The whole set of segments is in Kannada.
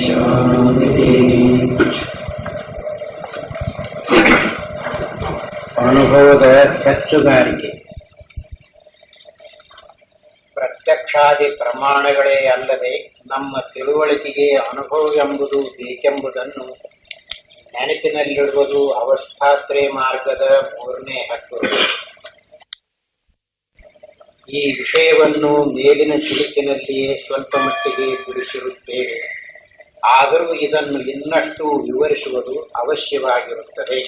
ಶಾಂತಿ. ಅನುಭವದ ಹೆಚ್ಚುಗಾರಿಕೆ. ಪ್ರತ್ಯಕ್ಷಾದಿ ಪ್ರಮಾಣಗಳೇ ಅಲ್ಲದೆ ನಮ್ಮ ತಿಳುವಳಿಕೆಗೆ ಅನುಭವವೆಂಬುದು ಬೇಕೆಂಬುದನ್ನು ನೆನಪಿನಲ್ಲಿಡುವುದು ಅವಸ್ಥಾತ್ರಯ ಮಾರ್ಗದ 3ನೇ ಹಕ್ಕು. ಈ ವಿಷಯವನ್ನು ಮೇಲಿನ ಚಿಲಿಕಿನಲ್ಲಿಯೇ ಸ್ವಲ್ಪ ಮಟ್ಟಿಗೆ ಬಿಡಿಸಿರುತ್ತೇವೆ. ಆದರೂ ಇದನ್ನು ಇನ್ನಷ್ಟು ವಿವರಿಸುವುದು ಅವಶ್ಯವಾಗಿರುತ್ತದೆ.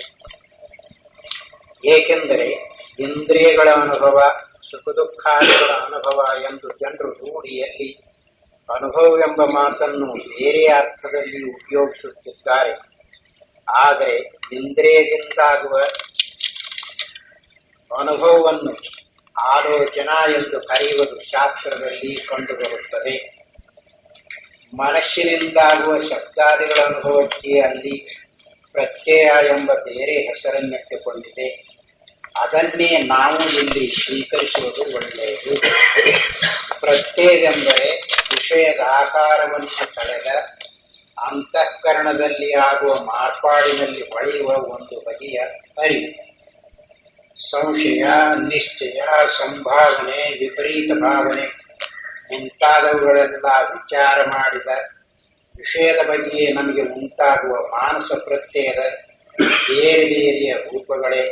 ಏಕೆಂದರೆ ಇಂದ್ರಿಯಗಳ ಅನುಭವ, ಸುಖ ದುಃಖಾದಿಗಳ ಅನುಭವ ಎಂದು ಜನರು ರೂಢಿಯಲ್ಲಿ ಅನುಭವವೆಂಬ ಮಾತನ್ನು ಬೇರೆ ಅರ್ಥದಲ್ಲಿ ಉಪಯೋಗಿಸುತ್ತಿದ್ದಾರೆ. ಆದರೆ ಇಂದ್ರಿಯದಿಂದಾಗುವ ಅನುಭವವನ್ನು ಆಲೋಚನಾ ಎಂದು ಕರೆಯುವುದು ಶಾಸ್ತ್ರದಲ್ಲಿ ಕಂಡುಬರುತ್ತದೆ. ಮನಸ್ಸಿನಿಂದಾಗುವ ಶಬ್ದಾದಿಗಳ ಅನುಭವಕ್ಕೆ ಅಲ್ಲಿ ಪ್ರತ್ಯಯ ಎಂಬ ಬೇರೆ ಹೆಸರನ್ನಿಟ್ಟುಕೊಂಡಿದೆ. ಅದನ್ನೇ ನಾವು ಇಲ್ಲಿ ಸ್ವೀಕರಿಸುವುದು ಒಳ್ಳೆಯದು. ಪ್ರತ್ಯಯವೆಂದರೆ ವಿಷಯದ ಆಕಾರವನ್ನು ತಳೆದ ಅಂತಃಕರಣದಲ್ಲಿ ಆಗುವ ಮಾರ್ಪಾಡಿನಲ್ಲಿ ಹೊಳೆಯುವ ಒಂದು ಬಗೆಯ ಅರಿವು. ಸಂಶಯ, ನಿಶ್ಚಯ, ಸಂಭಾವನೆ, ವಿಪರೀತ ಭಾವನೆ ಮುಂತಾದವುಗಳೆಲ್ಲ ವಿಚಾರ ಮಾಡಿದ ವಿಷಯದ ಬಗ್ಗೆ ನಮಗೆ ಉಂಟಾಗುವ ಮಾನಸ ಪ್ರತ್ಯಯದ ಬೇರೆ ಬೇರೆಯ ರೂಪಗಳೇ.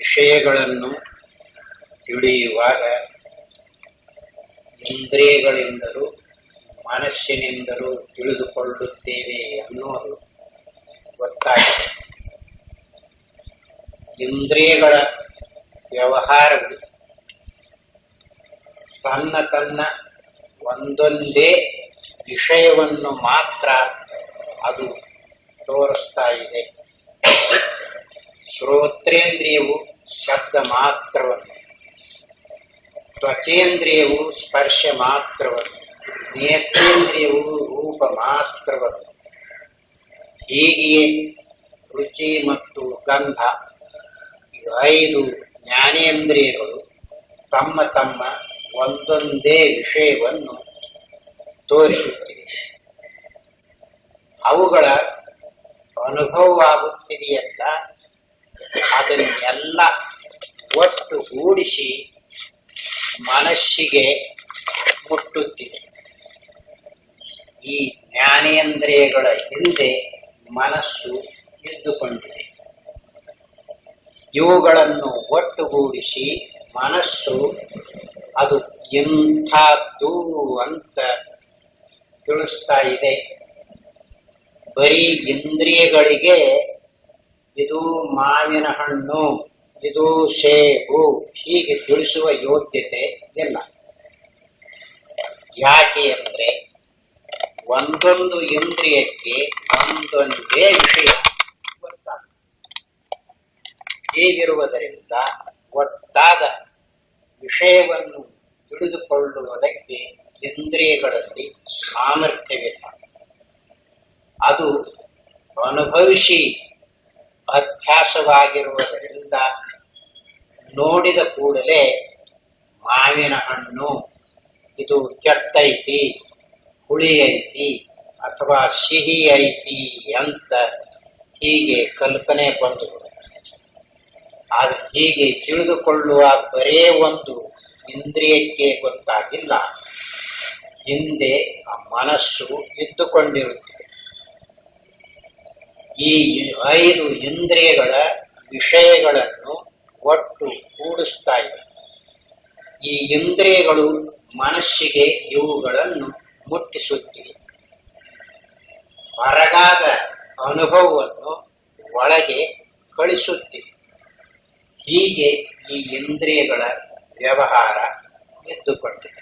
ವಿಷಯಗಳನ್ನು ತಿಳಿಯುವಾಗ ಇಂದ್ರಿಯಗಳಿಂದಲೂ ಮನಸ್ಸಿನಿಂದಲೂ ತಿಳಿದುಕೊಳ್ಳುತ್ತೇವೆ ಅನ್ನೋದು ಗೊತ್ತಾಗಿದೆ. ಇಂದ್ರಿಯಗಳ ವ್ಯವಹಾರವು ತನ್ನ ಒಂದೊಂದೇ ವಿಷಯವನ್ನು ಮಾತ್ರ ಅದು ತೋರಿಸ್ತಾ ಇದೆ. ಶ್ರೋತ್ರೇಂದ್ರಿಯವು ಶಬ್ದ ಮಾತ್ರವನ್ನು, ತ್ವಚೇಂದ್ರಿಯವು ಸ್ಪರ್ಶ ಮಾತ್ರವನ್ನು, ನೇತ್ರೇಂದ್ರಿಯವು ರೂಪ ಮಾತ್ರವನ್ನು, ಹೀಗೆಯೇ ರುಚಿ ಮತ್ತು ಗಂಧ 5 ಜ್ಞಾನೇಂದ್ರಿಯಗಳು ತಮ್ಮ ಒಂದೊಂದೇ ವಿಷಯವನ್ನು ತೋರಿಸುತ್ತಿವೆ. ಅವುಗಳ ಅನುಭವವಾಗುತ್ತಿದೆಯಲ್ಲ, ಅದನ್ನೆಲ್ಲ ಒಟ್ಟುಗೂಡಿಸಿ ಮನಸ್ಸಿಗೆ ಮುಟ್ಟುತ್ತಿದೆ. ಈ ಜ್ಞಾನೇಂದ್ರಿಯಗಳ ಹಿಂದೆ ಮನಸ್ಸು ಇದ್ದುಕೊಂಡಿದೆ. ಇವುಗಳನ್ನು ಒಟ್ಟುಗೂಡಿಸಿ ಮನಸ್ಸು ಅದು ಇಂಥದ್ದು ಅಂತ ತಿಳಿಸ್ತಾ ಇದೆ. ಬರೀ ಇಂದ್ರಿಯಗಳಿಗೆ ಇದು ಮಾವಿನ ಹಣ್ಣು, ಇದು ಸೇಬು ಹೀಗೆ ತಿಳಿಸುವ ಯೋಗ್ಯತೆ ಇಲ್ಲ. ಯಾಕೆ ಅಂದ್ರೆ ಒಂದೊಂದು ಇಂದ್ರಿಯಕ್ಕೆ ಒಂದೊಂದೇ ವಿಷಯ ಗೊತ್ತಾಗ್ತದೆ. ಹೀಗಿರುವುದರಿಂದ ಒಟ್ಟಾದ ವಿಷಯವನ್ನು ತಿಳಿದುಕೊಳ್ಳುವುದಕ್ಕೆ ಇಂದ್ರಿಯಗಳಲ್ಲಿ ಸಾಮರ್ಥ್ಯವಿಲ್ಲ. ಅದು ಅನುಭವಿಸಿ ಅಭ್ಯಾಸವಾಗಿರುವುದರಿಂದ ನೋಡಿದ ಕೂಡಲೇ ಮಾವಿನ ಹಣ್ಣು ಇದು ಕೆಟ್ಟೈತಿ, ಹುಳಿ ಐತಿ ಅಥವಾ ಸಿಹಿ ಐತಿ ಅಂತ ಹೀಗೆ ಕಲ್ಪನೆ ಬಂದು ಆದ್ರೆ ಹೀಗೆ ತಿಳಿದುಕೊಳ್ಳುವ ಬರೇ ಒಂದು ಇಂದ್ರಿಯಕ್ಕೆ ಗೊತ್ತಾಗಿಲ್ಲ, ಹಿಂದೆ ಆ ಮನಸ್ಸು ಇದ್ದುಕೊಂಡಿರುತ್ತದೆ. ಈ 5 ಇಂದ್ರಿಯಗಳ ವಿಷಯಗಳನ್ನು ಒಟ್ಟು ಕೂಡಿಸ್ತಾ ಇವೆ. ಈ ಇಂದ್ರಿಯಗಳು ಮನಸ್ಸಿಗೆ ಇವುಗಳನ್ನು ಮುಟ್ಟಿಸುತ್ತಿವೆ. ಹೊರಗಾದ ಅನುಭವವನ್ನು ಒಳಗೆ ಕಳಿಸುತ್ತಿವೆ. ಹೀಗೆ ಈ ಇಂದ್ರಿಯಗಳ ವ್ಯವಹಾರ ಇದ್ದುಕೊಂಡಿದೆ.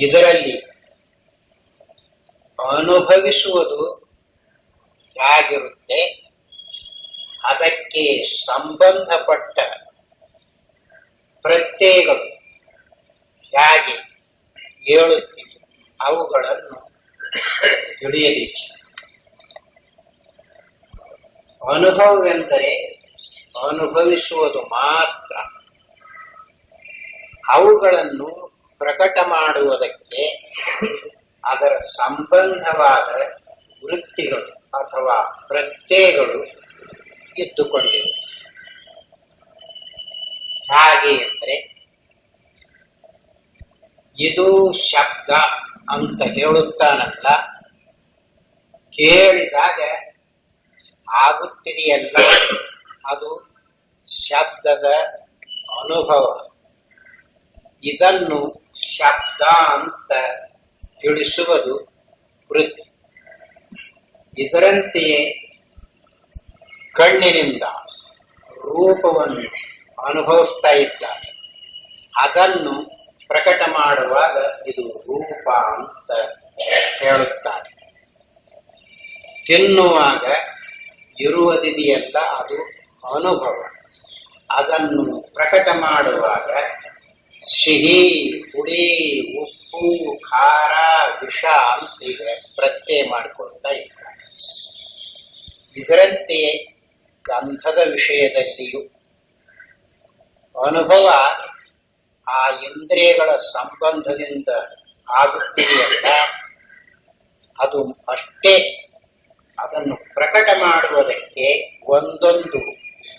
ಇದರಲ್ಲಿ ಅನುಭವಿಸುವುದು ಹೇಗಿರುತ್ತೆ, ಅದಕ್ಕೆ ಸಂಬಂಧಪಟ್ಟ ಪ್ರತ್ಯಯಗಳು ಹೇಗೆ ಹೇಳುತ್ತಿವೆ ಅವುಗಳನ್ನು ತಿಳಿಯಬೇಕು. ಅನುಭವವೆಂದರೆ ಅನುಭವಿಸುವುದು ಮಾತ್ರ. ಅವುಗಳನ್ನು ಪ್ರಕಟ ಮಾಡುವುದಕ್ಕೆ ಅದರ ಸಂಬಂಧವಾದ ವೃತ್ತಿಗಳು ಅಥವಾ ಪ್ರತ್ಯಯಗಳು ಇದ್ದುಕೊಂಡಿವೆ. ಹಾಗೆ ಅಂದರೆ ಇದು ಶಬ್ದ ಅಂತ ಹೇಳುತ್ತಾನಲ್ಲ, ಕೇಳಿದಾಗ ಆಗುತ್ತಿದೆಯಲ್ಲ, ಅದು ಶಬ್ದದ ಅನುಭವ. ಇದನ್ನು ಶಬ್ದ ಅಂತ ತಿಳಿಸುವುದು ವೃತ್ತಿ. ಇದರಂತೆಯೇ ಕಣ್ಣಿನಿಂದ ರೂಪವನ್ನು ಅನುಭವಿಸ್ತಾ ಇದ್ದಾನೆ, ಅದನ್ನು ಪ್ರಕಟ ಮಾಡುವಾಗ ಇದು ರೂಪ ಅಂತ ಹೇಳುತ್ತಾರೆ. ತಿನ್ನುವಾಗ ಇರುವುದಿದೆಯಲ್ಲ, ಅದು ಅನುಭವ. ಅದನ್ನು ಪ್ರಕಟ ಮಾಡುವಾಗ ಸಿಹಿ, ಹುಳಿ, ಉಪ್ಪು, ಖಾರ, ವಿಷ ಅಂತ ಪ್ರತ್ಯಯ ಮಾಡಿಕೊಳ್ತಾ ಇದ್ದಾರೆ. ಇದರಂತೆಯೇ ಗಂಧದ ವಿಷಯದಲ್ಲಿಯೂ ಅನುಭವ ಆ ಇಂದ್ರಿಯಗಳ ಸಂಬಂಧದಿಂದ ಆಗುತ್ತಿದೆಯಲ್ಲ, ಅದು ಅಷ್ಟೇ. ಅದನ್ನು ಪ್ರಕಟ ಮಾಡುವುದಕ್ಕೆ ಒಂದೊಂದು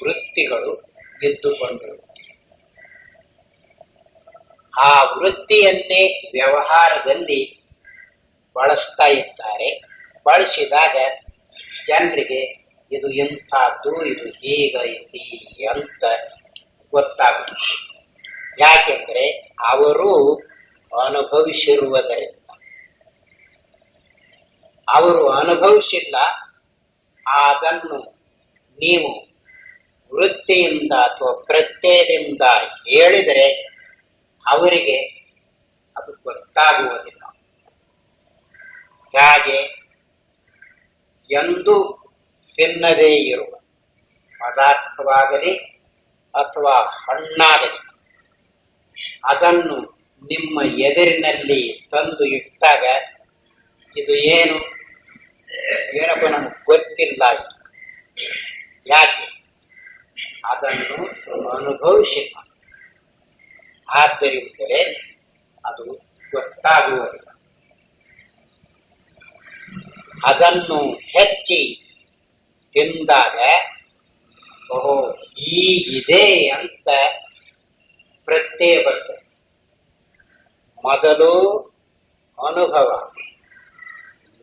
ವೃತ್ತಿಗಳು ಇದ್ದುಕೊಂಡು ಆ ವೃತ್ತಿಯನ್ನೇ ವ್ಯವಹಾರದಲ್ಲಿ ಬಳಸ್ತಾ ಇದ್ದಾರೆ. ಬಳಸಿದಾಗ ಜನರಿಗೆ ಇದು ಇಂಥದ್ದು, ಇದು ಹೀಗೈತಿ ಅಂತ ಗೊತ್ತಾಗುತ್ತೆ. ಯಾಕೆಂದ್ರೆ ಅವರು ಅನುಭವಿಸಿರುವುದರಿಂದ. ಅವರು ಅನುಭವಿಸಿಲ್ಲ, ಅದನ್ನು ನೀವು ವೃತ್ತಿಯಿಂದ ಅಥವಾ ಪ್ರತ್ಯಯದಿಂದ ಹೇಳಿದರೆ ಅವರಿಗೆ ಅದು ಗೊತ್ತಾಗುವುದಿಲ್ಲ. ಹಾಗೆ ಎಂದು ತಿನ್ನದೇ ಇರುವ ಪದಾರ್ಥವಾಗಲಿ ಅಥವಾ ಹಣ್ಣಾಗಲಿ ಅದನ್ನು ನಿಮ್ಮ ಎದುರಿನಲ್ಲಿ ತಂದು ಇಟ್ಟಾಗ ಇದು ಏನಪ್ಪ ನಮಗೆ ಗೊತ್ತಿಲ್ಲ. ಯಾಕೆ? ಅದನ್ನು ಅನುಭವಿಸಿಲ್ಲ. ಆದ್ದರಿಂದಲೇ ಅದು ಗೊತ್ತಾಗುವುದಿಲ್ಲ. ಅದನ್ನು ಹೆಚ್ಚಿ ತಿಂದಾಗ ಓಹೋ ಹೀಗಿದೆ ಅಂತ ಪ್ರತ್ಯಯ ಬರ್ತದೆ. ಮೊದಲು ಅನುಭವ,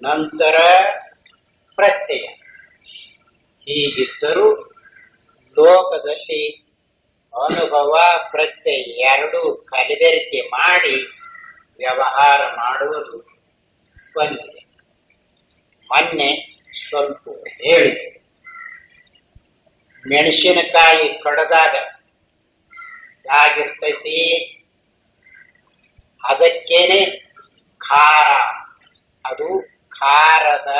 ನಂತರ ಪ್ರತ್ಯಯ. ಹೀಗಿದ್ದರೂ ಲೋಕದಲ್ಲಿ ಅನುಭವ ಪ್ರತ್ಯಯ ಎರಡೂ ಕಲಬೆರಕೆ ಮಾಡಿ ವ್ಯವಹಾರ ಮಾಡುವುದು ಬಂದಿದೆ. ಮೊನ್ನೆ ಸ್ವಲ್ಪ ಹೇಳಿದೆ, ಮೆಣಸಿನಕಾಯಿ ಕಡದಾಗ ಹೇಗಿರ್ತೈತಿ, ಅದಕ್ಕೇನೆ ಖಾರ, ಅದು ಖಾರದ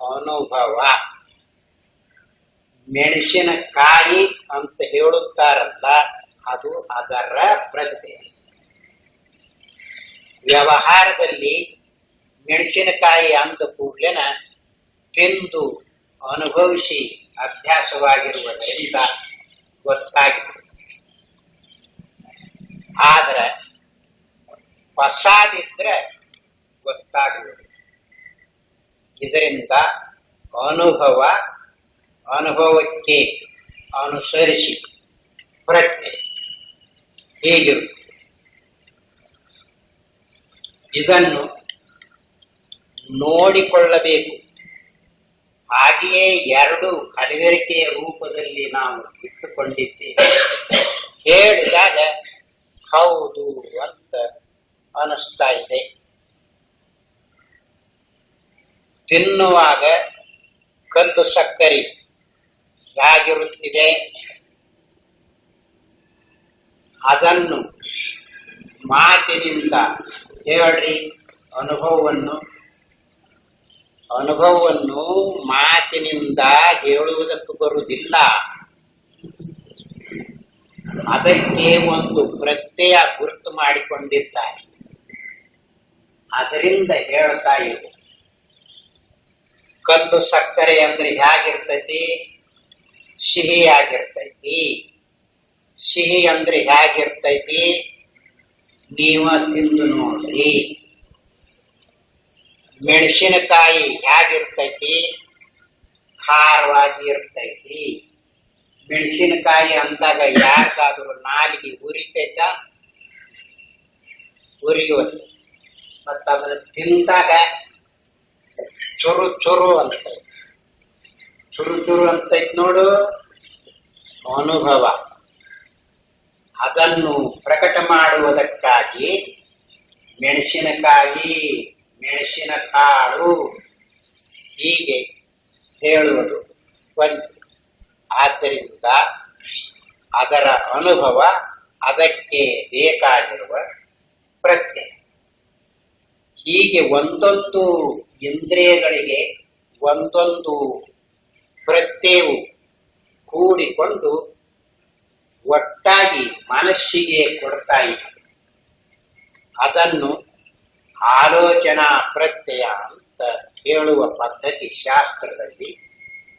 ಅನುಭವ. ಮೆಣಸಿನಕಾಯಿ ಅಂತ ಹೇಳುತ್ತಾರಲ್ಲ, ಅದು ಅದರ ಪ್ರತ್ಯಯ. ವ್ಯವಹಾರದಲ್ಲಿ ಮೆಣಸಿನಕಾಯಿ ಅಂದ ಕೂಡಲೇನ ತಿಂದು ಅನುಭವಿಸಿ ಅಭ್ಯಾಸವಾಗಿರುವುದರಿಂದ ಗೊತ್ತಾಗಿದೆ. ಆದ್ರೆ ಹೊಸದಿದ್ರೆ ಗೊತ್ತಾಗುವುದು. ಇದರಿಂದ ಅನುಭವಕ್ಕೆ ಅನುಸರಿಸಿ ಪ್ರತ್ಯಯ ಹೀಗಿರುತ್ತೆ. ಇದನ್ನು ನೋಡಿಕೊಳ್ಳಬೇಕು. ಹಾಗೆಯೇ ಎರಡು ಕಲಬೆರಕೆಯ ರೂಪದಲ್ಲಿ ನಾವು ಇಟ್ಟುಕೊಂಡಿದ್ದೇವೆ. ಹೇಳಿದಾಗ ಹೌದು ಅಂತ ಅನಿಸ್ತಾ ಇದೆ. ತಿನ್ನುವಾಗ ಕಲ್ಲು ಸಕ್ಕರೆ ಹೇಗಿರುತ್ತಿದೆ, ಅದನ್ನು ಮಾತಿನಿಂದ ಹೇಳ್ರಿ. ಅನುಭವವನ್ನು ಮಾತಿನಿಂದ ಹೇಳುವುದಕ್ಕೆ ಬರುವುದಿಲ್ಲ. ಅದಕ್ಕೆ ಒಂದು ಪ್ರತ್ಯಯ ಗುರುತು ಮಾಡಿಕೊಂಡಿದ್ದಾರೆ. ಅದರಿಂದ ಹೇಳ್ತಾ ಇರು. ಕಲ್ಲು ಸಕ್ಕರೆ ಅಂದ್ರೆ ಹೇಗಿರ್ತೈತಿ? ಸಿಹಿಯಾಗಿರ್ತೈತಿ. ಸಿಹಿ ಅಂದ್ರೆ ಹೇಗಿರ್ತೈತಿ? ನೀವ ತಿಂದು ನೋಡ್ರಿ. ಮೆಣಸಿನಕಾಯಿ ಹೇಗಿರ್ತೈತಿ? ಖಾರವಾಗಿ ಇರ್ತೈತಿ. ಮೆಣಸಿನಕಾಯಿ ಅಂದಾಗ ಯಾರ್ದಾದ್ರು ನಾಲಿಗೆ ಉರಿತೈತ? ಉರಿಯುವುದು. ಮತ್ತ ಅದನ್ನ ತಿಂದಾಗ ಚುರು ಚುರು ಅಂತೈತಿ. ಚುರು ಚುರು ಅಂತೈತಿ ನೋಡು, ಅನುಭವ. ಅದನ್ನು ಪ್ರಕಟ ಮಾಡುವುದಕ್ಕಾಗಿ ಮೆಣಸಿನಕಾಯಿ, ಮೆಣಸಿನಕಾಳು ಹೀಗೆ ಹೇಳುವುದು ಒಂದು. ಆದ್ದರಿಂದ ಅದರ ಅನುಭವ, ಅದಕ್ಕೆ ಬೇಕಾಗಿರುವ ಪ್ರತ್ಯಯ. ಹೀಗೆ ಒಂದೊಂದು ಇಂದ್ರಿಯಗಳಿಗೆ ಒಂದೊಂದು ಪ್ರತ್ಯಯವು ಕೂಡಿಕೊಂಡು ಒಟ್ಟಾಗಿ ಮನಸ್ಸಿಗೆ ಕೊಡ್ತಾ ಇದೆ. ಅದನ್ನು ಆಲೋಚನಾ ಪ್ರತ್ಯಯ ಅಂತ ಹೇಳುವ ಪದ್ಧತಿ ಶಾಸ್ತ್ರದಲ್ಲಿ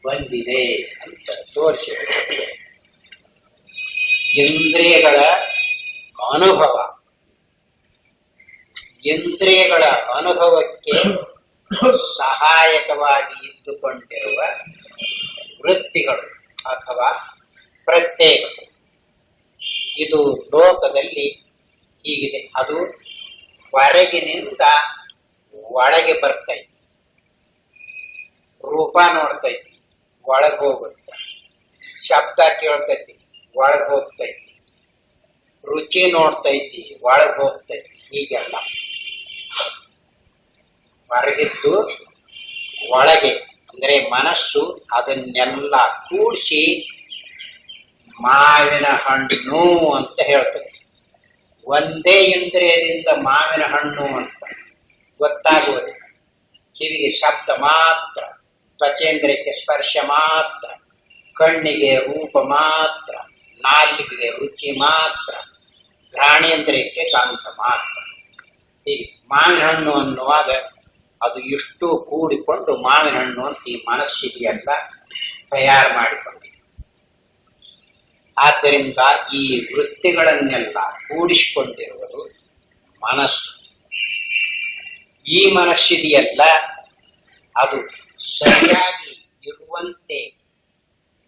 ಬಂದಿದೆ ಅಂತ ತೋರಿಸಿದೆ. ಇಂದ್ರಿಯಗಳ ಅನುಭವ, ಇಂದ್ರಿಯಗಳ ಅನುಭವಕ್ಕೆ ಸಹಾಯಕವಾಗಿ ಇದ್ದುಕೊಂಡಿರುವ ವೃತ್ತಿಗಳು ಅಥವಾ ಪ್ರತ್ಯಯಗಳು. ಇದು ಲೋಕದಲ್ಲಿ ಹೀಗಿದೆ. ಅದು ಹೊರಗಿನಿಂದ ಒಳಗೆ ಬರ್ತೈತಿ. ರೂಪ ನೋಡ್ತೈತಿ, ಒಳಗೆ ಹೋಗುತ್ತೆ. ಶಬ್ದ ಕೇಳ್ತೈತಿ, ಒಳಗೆ ಹೋಗ್ತೈತಿ. ರುಚಿ ನೋಡ್ತೈತಿ, ಒಳಗೆ ಹೋಗ್ತೈತಿ. ಹೀಗೆಲ್ಲ ಹೊರಗಿದ್ದು ಒಳಗೆ ಅಂದ್ರೆ ಮನಸ್ಸು ಅದನ್ನೆಲ್ಲ ಕೂಡಿಸಿ ಮಾವಿನ ಹಣ್ಣು ಅಂತ ಹೇಳ್ತದೆ. ಒಂದೇ ಇಂದ್ರಿಯದಿಂದ ಮಾವಿನ ಹಣ್ಣು ಅಂತ ಗೊತ್ತಾಗುವುದಿಲ್ಲ. ಕಿವಿಗೆ ಶಬ್ದ ಮಾತ್ರ, ತ್ವಚೇಂದ್ರಿಯಕ್ಕೆ ಸ್ಪರ್ಶ ಮಾತ್ರ, ಕಣ್ಣಿಗೆ ರೂಪ ಮಾತ್ರ, ನಾಲಿಗೆಗೆ ರುಚಿ ಮಾತ್ರ, ಘ್ರಾಣೇಂದ್ರಿಯಕ್ಕೆ ಗಂಧ ಮಾತ್ರ. ಹೀಗೆ ಮಾವಿನ ಹಣ್ಣು ಅನ್ನುವಾಗ ಅದು ಇಷ್ಟು ಕೂಡಿಕೊಂಡು ಮಾವಿನ ಹಣ್ಣು ಅಂತ ಈ ಮನಸ್ಸಿಗೆಲ್ಲ ತಯಾರು ಮಾಡಿಕೊಂಡಿದೆ. ಆದ್ದರಿಂದ ಈ ವೃತ್ತಿಗಳನ್ನೆಲ್ಲ ಕೂಡಿಸಿಕೊಂಡಿರುವುದು ಮನಸ್ಸು. ಈ ಮನಸ್ಸಿದೆಯಲ್ಲ, ಅದು ಸರಿಯಾಗಿ ಇರುವಂತೆ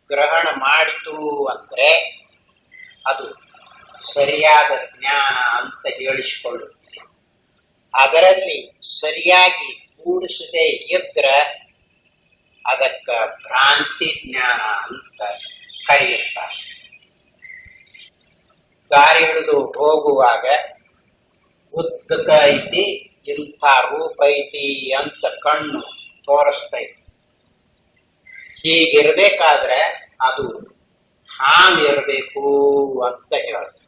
ಗ್ರಹಣ ಮಾಡಿತು ಅಂದ್ರೆ ಅದು ಸರಿಯಾದ ಜ್ಞಾನ ಅಂತ ಹೇಳಿಸಿಕೊಳ್ಳುತ್ತೆ. ಅದರಲ್ಲಿ ಸರಿಯಾಗಿ ಕೂಡಿಸದೆ ಇದ್ರ ಅದಕ್ಕ ಭ್ರಾಂತಿ ಜ್ಞಾನ ಅಂತ ಕರೆಯುತ್ತಾರೆ. ದಾರಿ ಹಿಡಿದು ಹೋಗುವಾಗ ಉದ್ದಕ ಐತಿ, ಇಂಥ ರೂಪ ಐತಿ ಅಂತ ಕಣ್ಣು ತೋರಿಸ್ತೈತಿ. ಹೀಗಿರ್ಬೇಕಾದ್ರೆ ಅದು ಹಾಗಿರ್ಬೇಕು ಅಂತ ಹೇಳ್ತಾರೆ.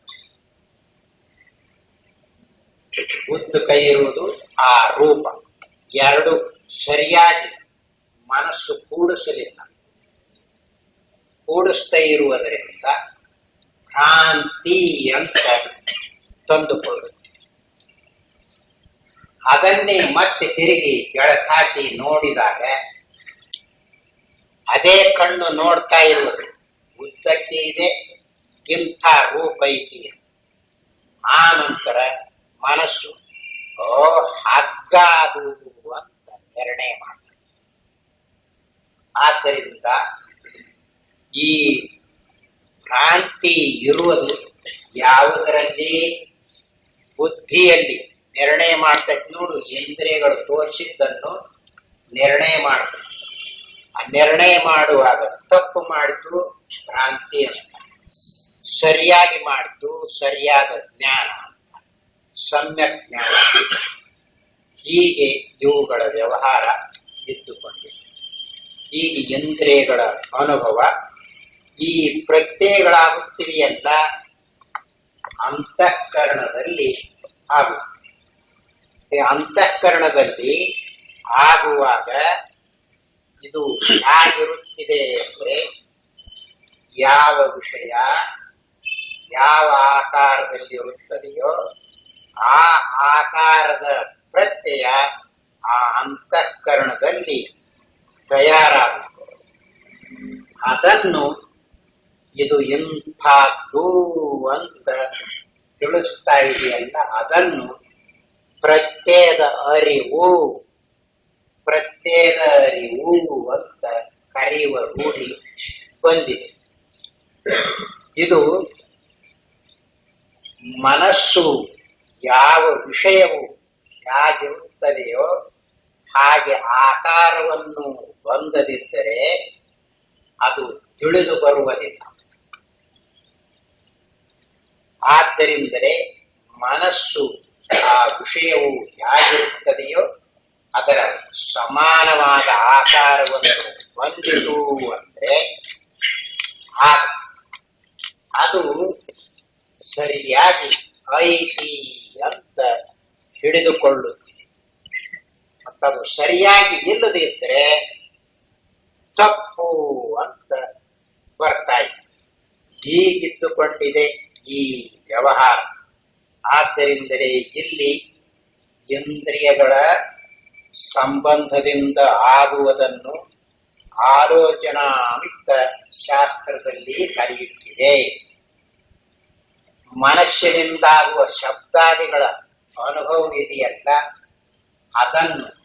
ಉದ್ದಕ ಇರುವುದು ಆ ರೂಪ. ಎರಡು ಸರಿಯಾಗಿ ಮನಸ್ಸು ಕೂಡಿಸಲಿಲ್ಲ. ಕೂಡಿಸ್ತಾ ಇರುವುದರಿಂದ ಭ್ರಾಂತಿ ಅಂತ ತಂದುಕೊಳ್ಳುತ್ತೆ. ಅದನ್ನೇ ಮತ್ತೆ ತಿರುಗಿ ಬೆಳಕಾಕಿ ನೋಡಿದಾಗ ಅದೇ ಕಣ್ಣು ನೋಡ್ತಾ ಇರುವುದು ಉದ್ದಕ್ಕೆ ಇದೆ, ಇಂಥ ರೂಪ ಐತಿ. ಆ ನಂತರ ಮನಸ್ಸು ಹಗ್ಗ ಅದು ಅಂತ ನಿರ್ಣಯ ಮಾಡ್ತಾರೆ. ಆದ್ದರಿಂದ ಈ ಭ್ರಾಂತಿ ಇರುವುದು ಯಾವುದರಲ್ಲಿ? ಬುದ್ಧಿಯಲ್ಲಿ ನಿರ್ಣಯ ಮಾಡ್ತೈತಿ ನೋಡು. ಇಂದ್ರಿಯಗಳು ತೋರಿಸಿದ್ದನ್ನು ನಿರ್ಣಯ ಮಾಡ್ತದೆ. ಆ ನಿರ್ಣಯ ಮಾಡುವಾಗ ತಪ್ಪು ಮಾಡಿತು ಭ್ರಾಂತಿ ಅಂತ, ಸರಿಯಾಗಿ ಮಾಡಿತು ಸರಿಯಾದ ಜ್ಞಾನ ಅಂತ, ಸಮ್ಯಕ್ ಜ್ಞಾನ. ಹೀಗೆ ಇವುಗಳ ವ್ಯವಹಾರ ಇದ್ದುಕೊಂಡಿದೆ. ಹೀಗೆ ಇಂದ್ರಿಯಗಳ ಅನುಭವ ಈ ಪ್ರತ್ಯಯಗಳಾಗುತ್ತಿವೆಯಲ್ಲ ಅಂತಃಕರಣದಲ್ಲಿ ಆಗುತ್ತೆ. ಅಂತಃಕರಣದಲ್ಲಿ ಆಗುವಾಗ ಇದು ಹೇಗಿರುತ್ತಿದೆ ಅಂದ್ರೆ, ಯಾವ ವಿಷಯ ಯಾವ ಆಕಾರದಲ್ಲಿ ಇರುತ್ತದೆಯೋ ಆ ಆಕಾರದ ಪ್ರತ್ಯಯ ಆ ಅಂತಃಕರಣದಲ್ಲಿ ತಯಾರಾಗುತ್ತದೆ. ಅದನ್ನು ಇದು ಇಂಥದ್ದು ಅಂತ ತಿಳಿಸ್ತಾ ಇದೆಯಲ್ಲ ಅದನ್ನು ಪ್ರತ್ಯಯದ ಅರಿವು ಅಂತ ಕರೆಯುವ ರೂಢಿ ಬಂದಿದೆ. ಇದು ಮನಸ್ಸು ಯಾವ ವಿಷಯವು ಹೇಗಿರುತ್ತದೆಯೋ ಹಾಗೆ ಆಕಾರವನ್ನು ಹೊಂದದಿದ್ದರೆ ಅದು ತಿಳಿದು ಬರುವುದಿಲ್ಲ. ಆದ್ದರಿಂದಲೇ ಮನಸ್ಸು ಆ ವಿಷಯವು ಹೇಗಿರುತ್ತದೆಯೋ ಅದರ ಸಮಾನವಾದ ಆಕಾರವನ್ನು ಹೊಂದಿತು ಅಂದ್ರೆ ಅದು ಸರಿಯಾಗಿ ಐತಿ ಅಂತ ಹಿಡಿದುಕೊಳ್ಳುತ್ತದೆ. ಮತ್ತದು ಸರಿಯಾಗಿ ಇಲ್ಲದಿದ್ದರೆ ತಪ್ಪು ಅಂತ ಬರ್ತಾ ಇದೆ. ಹೀಗಿದ್ದುಕೊಂಡಿದೆ ಈ ವ್ಯವಹಾರ. ಆದ್ದರಿಂದಲೇ ಇಲ್ಲಿ ಇಂದ್ರಿಯಗಳ ಸಂಬಂಧದಿಂದ ಆಗುವುದನ್ನು ಆಲೋಚನಾಮಿತ್ತ ಶಾಸ್ತ್ರದಲ್ಲಿ ಕರೆಯುತ್ತಿದೆ. ಮನಸ್ಸಿನಿಂದಾಗುವ ಶಬ್ದಾದಿಗಳ ಅನುಭವ ಇದೆಯಲ್ಲ ಅದನ್ನು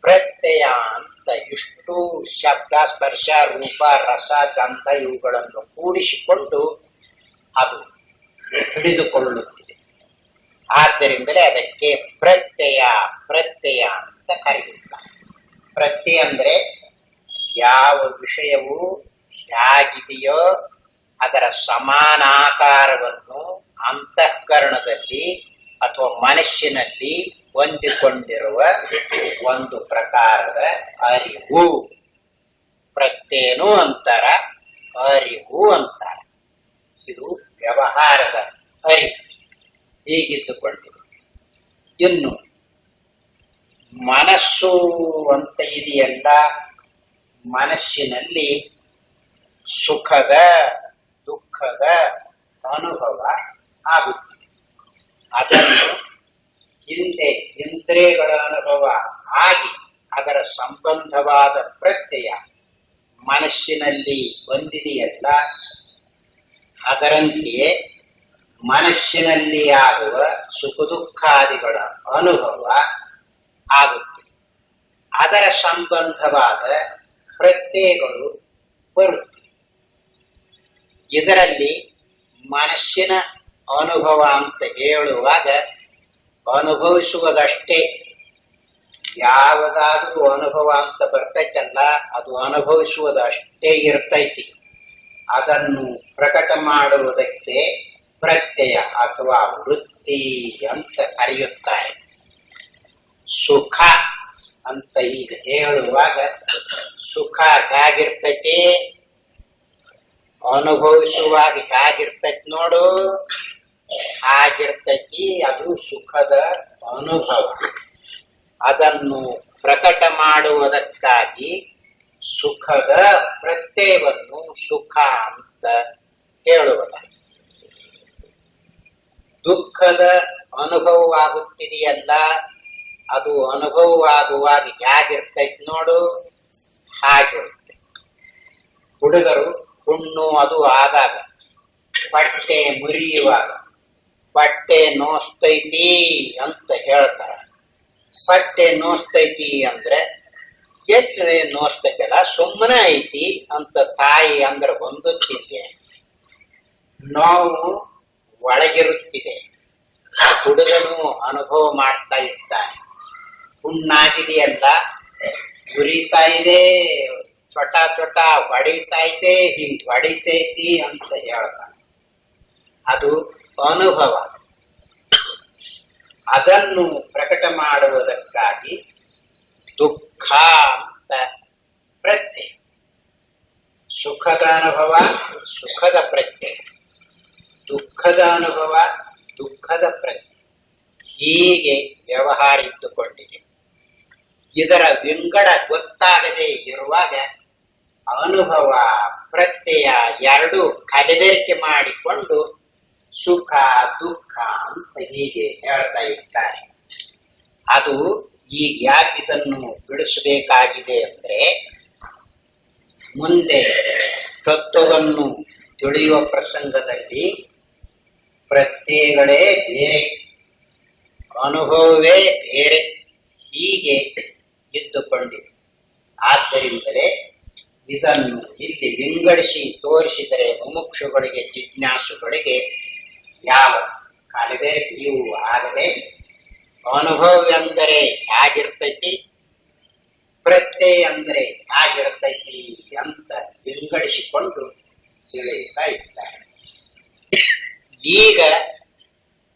ಪ್ರತ್ಯಯ ಅಂತ ಇಷ್ಟು ಶಬ್ದ, ಸ್ಪರ್ಶ, ರೂಪ, ರಸ, ಗಂಧ ಇವುಗಳನ್ನು ಕೂಡಿಸಿಕೊಂಡು ಅದು ಹಿಡಿದುಕೊಳ್ಳುತ್ತಿದೆ. ಆದ್ದರಿಂದಲೇ ಅದಕ್ಕೆ ಪ್ರತ್ಯಯ ಅಂತ ಕರೆಯುತ್ತಾರೆ. ಪ್ರತ್ಯಯ ಅಂದ್ರೆ ಯಾವ ವಿಷಯವು ಹೇಗಿದೆಯೋ ಅದರ ಸಮಾನಾಕಾರವನ್ನು ಅಂತಃಕರಣದಲ್ಲಿ ಅಥವಾ ಮನಸ್ಸಿನಲ್ಲಿ ಹೊಂದಿಕೊಂಡಿರುವ ಒಂದು ಪ್ರಕಾರದ ಅರಿವು. ಪ್ರತ್ಯಯನೂ ಅಂತಾರ, ಅರಿವು ಅಂತಾರ. ಇದು ವ್ಯವಹಾರದ ಅರಿವು ಹೀಗಿದ್ದುಕೊಂಡಿದೆ. ಇನ್ನು ಮನಸ್ಸು ಅಂತ ಇದೆಯಲ್ಲ, ಮನಸ್ಸಿನಲ್ಲಿ ಸುಖದ ದುಃಖದ ಅನುಭವ ಆಗುತ್ತಿದೆ. ಅದನ್ನು ಹಿಂದೆ ಇಂದ್ರಿಯಗಳ ಅನುಭವ ಆಗಿ ಅದರ ಸಂಬಂಧವಾದ ಪ್ರತ್ಯಯ ಮನಸ್ಸಿನಲ್ಲಿ ಬಂದಿದೆಯಲ್ಲ, ಅದರಂತೆಯೇ ಮನಸ್ಸಿನಲ್ಲಿ ಆಗುವ ಸುಖ ದುಃಖಾದಿಗಳ ಅನುಭವ ಆಗುತ್ತದೆ. ಅದರ ಸಂಬಂಧವಾದ ಪ್ರತ್ಯಯಗಳು ಬರುತ್ತವೆ. ಇದರಲ್ಲಿ ಮನಸ್ಸಿನ ಅನುಭವ ಅಂತ ಹೇಳುವಾಗ ಅನುಭವಿಸುವುದಷ್ಟೇ. ಯಾವುದಾದ್ರೂ ಅನುಭವ ಅಂತ ಬರ್ತೈತಲ್ಲ ಅದು ಅನುಭವಿಸುವುದಷ್ಟೇ ಇರ್ತೈತಿ. ಅದನ್ನು ಪ್ರಕಟ ಮಾಡುವುದಕ್ಕೆ ಪ್ರತ್ಯಯ ಅಥವಾ ವೃತ್ತಿ ಅಂತ ಕರೆಯುತ್ತಾರೆ. ಸುಖ ಅಂತ ಈಗ ಹೇಳುವಾಗ ಸುಖ ಹೇಗಿರ್ತೈತಿ, ಅನುಭವಿಸುವಾಗ ಹೇಗಿರ್ತೈತಿ ನೋಡು, ಹಾಗಿರ್ತೈತಿ. ಅದು ಸುಖದ ಅನುಭವ. ಅದನ್ನು ಪ್ರಕಟ ಮಾಡುವುದಕ್ಕಾಗಿ ಸುಖದ ಪ್ರತ್ಯಯವನ್ನು ಸುಖ ಅಂತ ಹೇಳುವುದ. ದುಃಖದ ಅನುಭವವಾಗುತ್ತಿದೆಯಲ್ಲ, ಅದು ಅನುಭವವಾಗುವಾಗ ಹೇಗಿರ್ತೈತಿ ನೋಡು, ಹಾಗಿರುತ್ತೆ. ಹುಡುಗರು ಹುಣ್ಣು ಅದು ಆದಾಗ, ಬಟ್ಟೆ ಮುರಿಯುವಾಗ ಬಟ್ಟೆ ನೋಸ್ತೈತಿ ಅಂತ ಹೇಳ್ತಾರ. ಬಟ್ಟೆ ನೋಸ್ತೈತಿ ಅಂದ್ರೆ ಎಲ್ಲಿ ನೋಸ್ತೈತಲ್ಲ, ಸುಮ್ಮನೆ ಐತಿ ಅಂತ ತಾಯಿ ಅಂದ್ರೆ ಹೊಂದುತ್ತಿದೆ. ನೋವು ಒಳಗಿರುತ್ತಿದೆ. ಹುಡುಗನು ಅನುಭವ ಮಾಡ್ತಾ ಇದ್ದಾನೆ. ಹುಣ್ಣಾಗಿದೆಯಲ್ಲ, ಉರಿತಾ ಇದೆ, ಚೊಟ ಹೊಡಿತಾ ಇದೆ, ಹಿಂಗ್ ಹೊಡಿತೈತಿ ಅಂತ ಹೇಳ್ತಾನೆ. ಅದು ಅನುಭವ. ಅದನ್ನು ಪ್ರಕಟ ಮಾಡುವುದಕ್ಕಾಗಿ ದುಃಖ ಅಂತ ಪ್ರತ್ಯಯ. ಸುಖದ ಅನುಭವ ಸುಖದ ಪ್ರತ್ಯಯ, ದುಃಖದ ಅನುಭವ ದುಃಖದ ಪ್ರತ್ಯಯ. ಹೀಗೆ ವ್ಯವಹಾರ ಇಟ್ಟುಕೊಂಡಿದೆ. ಇದರ ವಿಂಗಡ ಗೊತ್ತಾಗದೆ ಇರುವಾಗ ಅನುಭವ ಪ್ರತ್ಯಯ ಎರಡೂ ಕಲಬೆರಕೆ ಮಾಡಿಕೊಂಡು ಸುಖ ದುಃಖ ಅಂತ ಹೀಗೆ ಹೇಳ್ತಾ ಇರ್ತಾರೆ. ಅದು ಈಗ ಯಾಕೆ ಇದನ್ನು ಬಿಡಿಸಬೇಕಾಗಿದೆ ಅಂದ್ರೆ, ಮುಂದೆ ತತ್ವವನ್ನು ತಿಳಿಯುವ ಪ್ರಸಂಗದಲ್ಲಿ ಪ್ರತ್ಯಯಗಳೇ ಬೇರೆ, ಅನುಭವವೇ ಬೇರೆ, ಹೀಗೆ ಇದ್ದುಕೊಂಡಿವೆ. ಆದ್ದರಿಂದಲೇ ಇದನ್ನು ಇಲ್ಲಿ ವಿಂಗಡಿಸಿ ತೋರಿಸಿದರೆ ಮುಮುಕ್ಷುಗಳಿಗೆ, ಜಿಜ್ಞಾಸುಗಳಿಗೆ ಯಾವ ಕಲಬೆರಕೆಯೂ ಆಗದೆ ಅನುಭವ ಎಂದರೆ ಹೇಗಿರ್ತೈತಿ, ಪ್ರತ್ಯಯ ಅಂದರೆ ಹೇಗಿರ್ತೈತಿ ಅಂತ ವಿಂಗಡಿಸಿಕೊಂಡು ತಿಳಿಯುತ್ತಾ ಇದ್ದಾರೆ. ಈಗ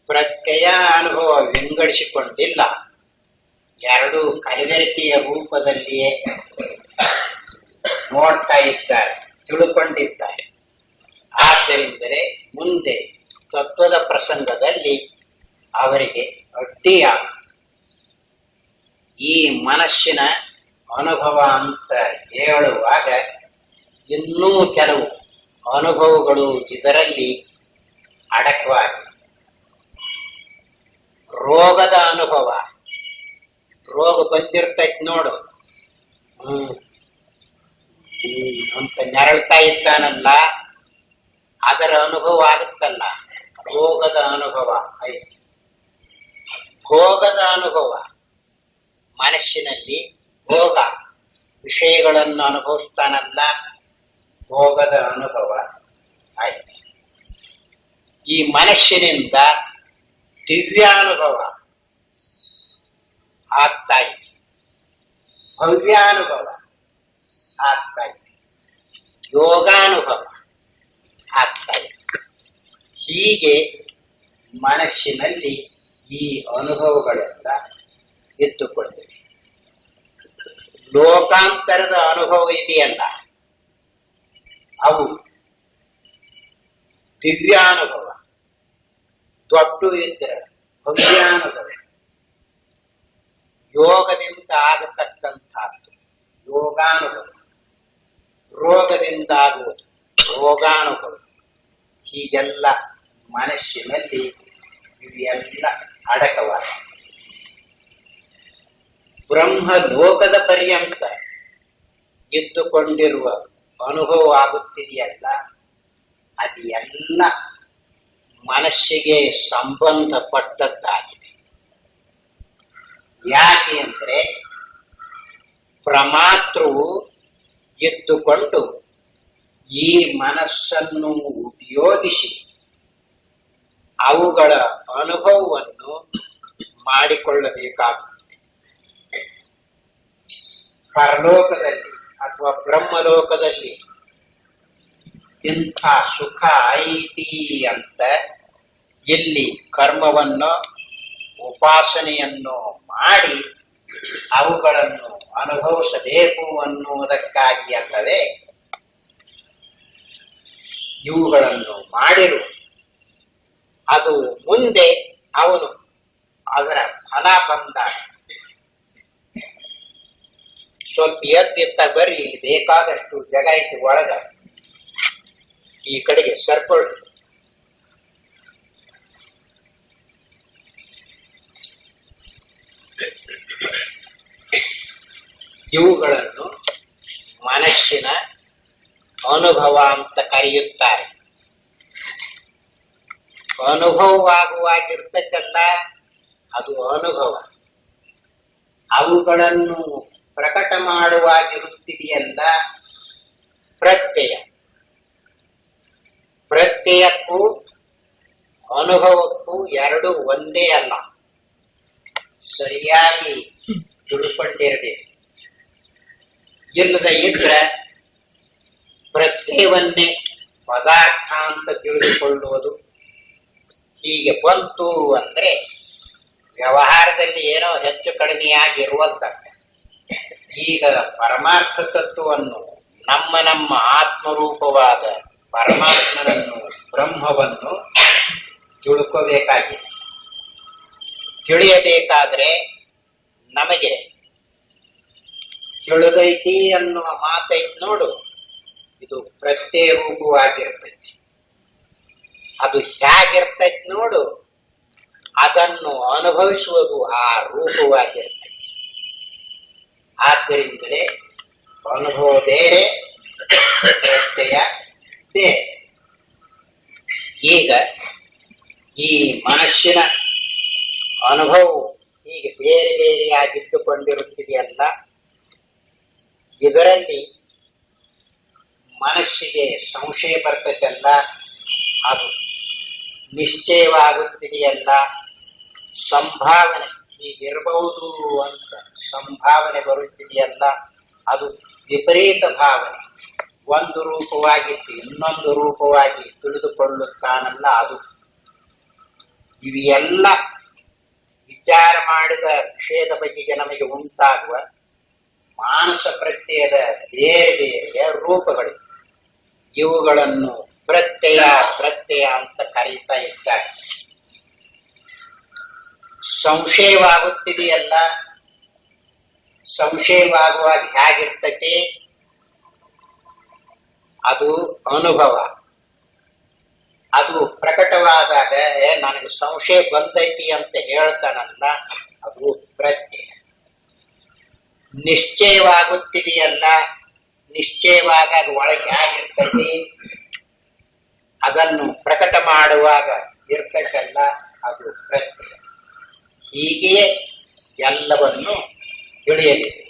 ಪ್ರತ್ಯಯ ಅನುಭವ ವಿಂಗಡಿಸಿಕೊಂಡಿಲ್ಲ, ಎರಡೂ ಕಲಬೆರಕೆಯ ರೂಪದಲ್ಲಿಯೇ ನೋಡ್ತಾ ಇದ್ದಾರೆ, ತಿಳ್ಕೊಂಡಿದ್ದಾರೆ. ಆದ್ದರಿಂದಲೇ ಮುಂದೆ ತತ್ವದ ಪ್ರಸಂಗದಲ್ಲಿ ಅವರಿಗೆ ಅಡ್ಡಿಯ ಈ ಮನಸ್ಸಿನ ಅನುಭವ ಅಂತ ಹೇಳುವಾಗ ಇನ್ನೂ ಕೆಲವು ಅನುಭವಗಳು ಇದರಲ್ಲಿ ಅಡಕವಾಗಿವೆ. ರೋಗದ ಅನುಭವ, ರೋಗ ಬಂದಿರ್ತೈತಿ ನೋಡು, ಅಂತ ನೆರಳ್ತಾ ಇದ್ದಾನಲ್ಲ, ಅದರ ಅನುಭವ ಆಗುತ್ತಲ್ಲ, ರೋಗದ ಅನುಭವ ಐತಿ. ಭೋಗದ ಅನುಭವ, ಮನಸ್ಸಿನಲ್ಲಿ ಭೋಗ ವಿಷಯಗಳನ್ನು ಅನುಭವಿಸ್ತಾನಲ್ಲ, ಭೋಗದ ಅನುಭವ ಆಯ್ತು. ಈ ಮನಸ್ಸಿನಿಂದ ದಿವ್ಯಾನುಭವ ಆಗ್ತಾ ಇದೆ, ಭವ್ಯಾನುಭವ ಆಗ್ತಾ ಇದೆ, ಯೋಗಾನುಭವ ಆಗ್ತಾ ಇದೆ. ಹೀಗೆ ಮನಸ್ಸಿನಲ್ಲಿ ಈ ಅನುಭವಗಳೆಲ್ಲ ಎತ್ತುಕೊಂಡಿವೆ. ಲೋಕಾಂತರದ ಅನುಭವ ಇದೆಯಲ್ಲ, ಅವು ದಿವ್ಯಾನುಭವ, ದೊಡ್ಡ ಇದ್ದರೆ ಭವ್ಯಾನುಭವ, ಯೋಗದಿಂದ ಆಗತಕ್ಕಂಥದ್ದು ಯೋಗಾನುಭವ, ರೋಗದಿಂದ ಆಗುವುದು ರೋಗಾನುಭವ. ಹೀಗೆಲ್ಲ ಮನಸ್ಸಿನಲ್ಲಿ ಇವೆಲ್ಲ ಅಡಕವಾದ ಬ್ರಹ್ಮ ಲೋಕದ ಪರ್ಯಂತ ಇದ್ದುಕೊಂಡಿರುವ ಅನುಭವ ಆಗುತ್ತಿದೆಯಲ್ಲ, ಅದು ಎಲ್ಲ ಮನಸ್ಸಿಗೆ ಸಂಬಂಧಪಟ್ಟದ್ದಾಗಿದೆ. ಯಾಕೆ ಅಂದ್ರೆ ಪ್ರಮಾತೃವು ಇದ್ದುಕೊಂಡು ಈ ಮನಸ್ಸನ್ನು ಉಪಯೋಗಿಸಿ ಅವುಗಳ ಅನುಭವವನ್ನು ಮಾಡಿಕೊಳ್ಳಬೇಕಾಗುತ್ತದೆ. ಪರಲೋಕದಲ್ಲಿ ಅಥವಾ ಬ್ರಹ್ಮಲೋಕದಲ್ಲಿ ಇಂಥ ಸುಖ ಐತಿ ಅಂತ ಇಲ್ಲಿ ಕರ್ಮವನ್ನು ಉಪಾಸನೆಯನ್ನು ಮಾಡಿ ಅವುಗಳನ್ನು ಅನುಭವಿಸಬೇಕು ಅನ್ನುವುದಕ್ಕಾಗಿ ಅಲ್ಲವೇ ಇವುಗಳನ್ನು ಮಾಡಿರು. ಅದು ಮುಂದೆ ಅವನು ಅದರ ಫಲ ಬಂದಾಗ ಸ್ವಲ್ಪ ಎತ್ತಿತ್ತ ಬರ್ರಿ, ಇಲ್ಲಿ ಬೇಕಾದಷ್ಟು ಜಾಗ ಐತಿ ಒಳಗ, ಈ ಕಡೆಗೆ ಸರ್ಕೊಳ್ಳಿ. ಇವುಗಳನ್ನು ಮನಸ್ಸಿನ ಅನುಭವ ಅಂತ ಕರೆಯುತ್ತಾರೆ. ಅನುಭವವಾಗುವಾಗಿರ್ತಕ್ಕಲ್ಲ, ಅದು ಅನುಭವ. ಅವುಗಳನ್ನು ಪ್ರಕಟ ಮಾಡುವಾಗಿರುತ್ತಿದೆಯಲ್ಲ, ಪ್ರತ್ಯಯ. ಪ್ರತ್ಯಯಕ್ಕೂ ಅನುಭವಕ್ಕೂ ಎರಡು ಒಂದೇ ಅಲ್ಲ, ಸರಿಯಾಗಿ ತಿಳ್ಕೊಂಡಿರಬೇಕು. ಇಲ್ಲದ ಇದ್ರೆ ಪ್ರತ್ಯಯವನ್ನೇ ಪದಾರ್ಥ ಅಂತ ತಿಳಿದುಕೊಳ್ಳುವುದು. ಹೀಗೆ ಬಂತು ಅಂದ್ರೆ ವ್ಯವಹಾರದಲ್ಲಿ ಏನೋ ಹೆಚ್ಚು ಕಡಿಮೆಯಾಗಿರುವಂತ. ಈಗ ಪರಮಾರ್ಥ ತತ್ವವನ್ನು ನಮ್ಮ ಆತ್ಮರೂಪವಾದ ಪರಮಾತ್ಮನನ್ನು, ಬ್ರಹ್ಮವನ್ನು ತಿಳ್ಕೋಬೇಕಾಗಿದೆ. ತಿಳಿಯಬೇಕಾದ್ರೆ ನಮಗೆ ತಿಳಿದೈತಿ ಅನ್ನುವ ಮಾತೈತಿ ನೋಡು, ಇದು ಪ್ರತ್ಯಯ ರೂಪವಾಗಿರ್ತೈತಿ. ಅದು ಹೇಗಿರ್ತೈತಿ ನೋಡು, ಅದನ್ನು ಅನುಭವಿಸುವುದು ಆ ರೂಪವಾಗಿರ್ತೈತಿ. ಆದ್ದರಿಂದಲೇ ಅನುಭವ ಬೇರೆ, ಪ್ರತ್ಯಯ ಬೇರೆ. ಈಗ ಈ ಮನಸ್ಸಿನ ಅನುಭವವು ಹೀಗೆ ಬೇರೆ ಬೇರೆಯಾಗಿದ್ದುಕೊಂಡಿರುತ್ತಿದೆಯಲ್ಲ, ಇದರಲ್ಲಿ ಮನಸ್ಸಿಗೆ ಸಂಶಯ ಬರ್ತದಲ್ಲ, ಅದು ನಿಶ್ಚಯವಾಗುತ್ತಿದೆಯಲ್ಲ, ಸಂಭಾವನೆ ಹೀಗಿರಬಹುದು ಅಂತ ಸಂಭಾವನೆ ಬರುತ್ತಿದೆಯಲ್ಲ, ಅದು ವಿಪರೀತ ಭಾವನೆ. ಒಂದು ರೂಪವಾಗಿದ್ದು ಇನ್ನೊಂದು ರೂಪವಾಗಿ ತಿಳಿದುಕೊಳ್ಳುತ್ತಾನಲ್ಲ, ಅದು. ಇವೆಲ್ಲ ವಿಚಾರ ಮಾಡಿದ ವಿಷಯದ ಬಗೆಗೆ ನಮಗೆ ಉಂಟಾಗುವ ಮಾನಸ ಪ್ರತ್ಯಯದ ಬೇರೆ ಬೇರೆಯ ರೂಪಗಳು. ಇವುಗಳನ್ನು ಪ್ರತ್ಯಯ ಪ್ರತ್ಯಯ ಅಂತ ಕರೀತಾ ಇದ್ದಾರೆ. ಸಂಶಯವಾಗುತ್ತಿದೆಯಲ್ಲ, ಸಂಶಯವಾಗುವಾಗ ಹೇಗಿರ್ತೈತಿ? ಅದು ಅನುಭವ. ಅದು ಪ್ರಕಟವಾದಾಗ ನನಗೆ ಸಂಶಯ ಬಂದೈತಿ ಅಂತ ಹೇಳ್ತಾನಲ್ಲ, ಅದು ಪ್ರತ್ಯಯ. ನಿಶ್ಚಯವಾಗುತ್ತಿದೆಯಲ್ಲ, ನಿಶ್ಚಯವಾದಾಗ ಒಳಗೆ ಹೇಗಿರ್ತೈತಿ? ಅದನ್ನು ಪ್ರಕಟ ಮಾಡುವಾಗ ಇರ್ತೈತಲ್ಲ, ಅದು ಪ್ರತ್ಯಯ. ಹೀಗೆಯೇ ಎಲ್ಲವನ್ನು ತಿಳಿಯಲಿದೆ.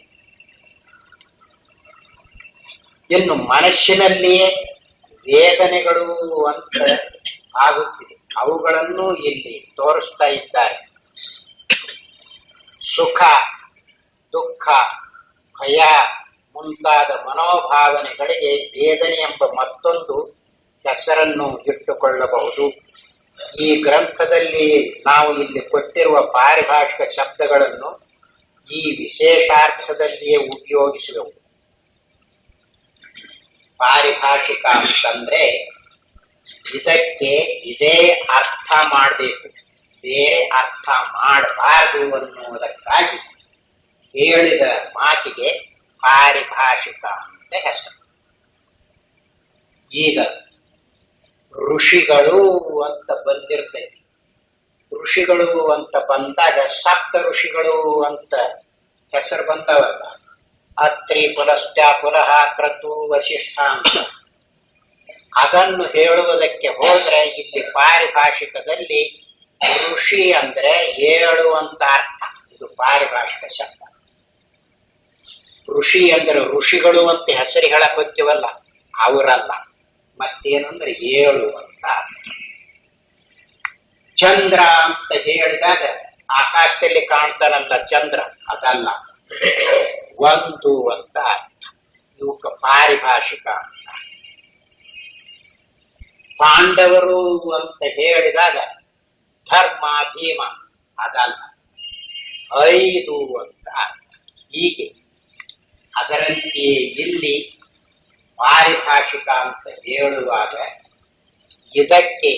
ಇನ್ನು ಮನಸ್ಸಿನಲ್ಲಿಯೇ ವೇದನೆಗಳು ಅಂತ ಆಗುತ್ತಿದೆ. ಅವುಗಳನ್ನು ಇಲ್ಲಿ ತೋರಿಸ್ತಾ ಇದ್ದಾರೆ. ಸುಖ, ದುಃಖ, ಭಯ ಮುಂತಾದ ಮನೋಭಾವನೆಗಳಿಗೆ ವೇದನೆ ಎಂಬ ಮತ್ತೊಂದು ಹೆಸರನ್ನು ಇಟ್ಟುಕೊಳ್ಳಬಹುದು. ಈ ಗ್ರಂಥದಲ್ಲಿ ನಾವು ಇಲ್ಲಿ ಕೊಟ್ಟಿರುವ ಪಾರಿಭಾಷಿಕ ಶಬ್ದಗಳನ್ನು ಈ ವಿಶೇಷಾರ್ಥದಲ್ಲಿಯೇ ಉಪಯೋಗಿಸುವೆವು. ಪಾರಿಭಾಷಿಕ ಅಂತಂದ್ರೆ ಇದಕ್ಕೆ ಇದೇ ಅರ್ಥ ಮಾಡಬೇಕು, ಬೇರೆ ಅರ್ಥ ಮಾಡಬಾರದು ಅನ್ನುವುದಕ್ಕಾಗಿ ಹೇಳಿದ ಮಾತಿಗೆ ಪಾರಿಭಾಷಿಕ ಅಂತ ಹೆಸರು. ಈಗ ಋಷಿಗಳು ಅಂತ ಬಂದಿರ್ತೈತಿ. ಋಷಿಗಳು ಅಂತ ಬಂದಾಗ ಸಪ್ತ ಋಷಿಗಳು ಅಂತ ಹೆಸರು ಬಂದವಲ್ಲ, ಅತ್ರಿ, ಪುಲಸ್ತ್ಯ, ಪುಲಹ, ಕ್ರತು, ವಸಿಷ್ಠ ಅಂತ. ಅದನ್ನು ಹೇಳುವುದಕ್ಕೆ ಹೋದ್ರೆ ಇಲ್ಲಿ ಪಾರಿಭಾಷಿಕದಲ್ಲಿ ಋಷಿ ಅಂದ್ರೆ 7 ಅಂತ ಅರ್ಥ. ಇದು ಪಾರಿಭಾಷಿಕ ಶಬ್ದ. ಋಷಿ ಅಂದ್ರೆ ಋಷಿಗಳು ಅಂತ ಹೆಸರು ಹೇಳಕ್ ಹೋಗ್ತೀವಲ್ಲ, ಅವರಲ್ಲ. ಮತ್ತೇನಂದ್ರೆ 7 ಅಂತ ಅರ್ಥ. ಚಂದ್ರ ಅಂತ ಹೇಳಿದಾಗ ಆಕಾಶದಲ್ಲಿ ಕಾಣ್ತಾನಲ್ಲ ಚಂದ್ರ, ಅದಲ್ಲ, 1 ಅಂತ ಅರ್ಥ. ಇವಕ್ಕೆ ಪಾರಿಭಾಷಿಕ ಅಂತ. ಪಾಂಡವರು ಅಂತ ಹೇಳಿದಾಗ ಧರ್ಮ, ಭೀಮ, ಅದಲ್ಲ, 5 ಅಂತ ಅರ್ಥ. ಹೀಗೆ ಅದರಂತೆ ಇಲ್ಲಿ ಪಾರಿಭಾಷಿಕ ಅಂತ ಹೇಳುವಾಗ ಇದಕ್ಕೆ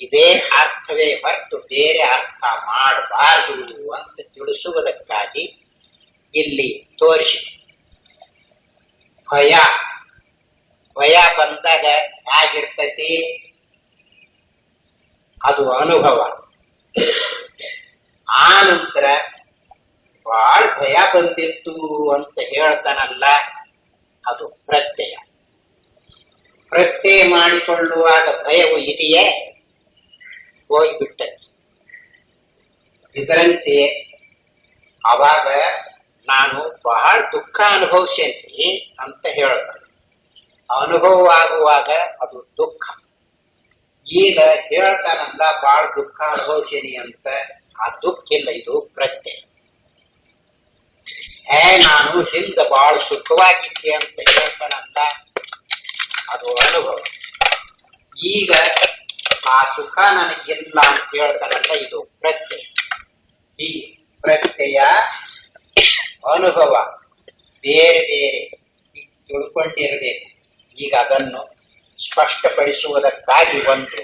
ಇದೇ ಅರ್ಥವೇ ಹೊರತು ಬೇರೆ ಅರ್ಥ ಮಾಡಬಾರದು ಅಂತ ತಿಳಿಸುವುದಕ್ಕಾಗಿ ಇಲ್ಲಿ ತೋರಿಸಿದೆ. ಭಯ, ಭಯ ಬಂದಾಗ ಹೇಗಿರ್ತೈತಿ? ಅದು ಅನುಭವ. ಆ ನಂತರ ಬಹಳ ಭಯ ಬಂದಿತ್ತು ಅಂತ ಹೇಳ್ತಾನಲ್ಲ, ಅದು ಪ್ರತ್ಯಯ. ಪ್ರತ್ಯಯ ಮಾಡಿಕೊಳ್ಳುವಾಗ ಭಯವು ಇದೆಯೇ? ಹೋಗ್ಬಿಟ್ಟೆ. ಇದರಂತೆ ಅವಾಗ ನಾನು ಬಹಳ ದುಃಖ ಅನುಭವಿಸೇನಿ ಅಂತ ಹೇಳ್ತಾನೆ. ಅನುಭವ ಆಗುವಾಗ ಅದು ದುಃಖ. ಈಗ ಹೇಳ್ತಾನಲ್ಲ ಬಹಳ ದುಃಖ ಅನುಭವಿಸೇನಿ ಅಂತ, ಆ ದುಃಖ ಇಲ್ಲ, ಇದು ಪ್ರತ್ಯಯ. ನಾನು ಹಿಂದೆ ಬಹಳ ಸುಖವಾಗಿದ್ದೆ ಅಂತ ಹೇಳ್ತಾನಲ್ಲ, ಅದು ಅನುಭವ. ಈಗ ಆ ಸುಖ ನನಗಿಲ್ಲ ಅಂತ ಹೇಳ್ತಾನಲ್ಲ, ಇದು ಪ್ರತ್ಯಯ. ಈ ಪ್ರತ್ಯಯ ಅನುಭವ ಬೇರೆ ಬೇರೆ ತಿಳ್ಕೊಂಡಿರಬೇಕು. ಈಗ ಅದನ್ನು ಸ್ಪಷ್ಟಪಡಿಸುವುದಕ್ಕಾಗಿ ಒಂದು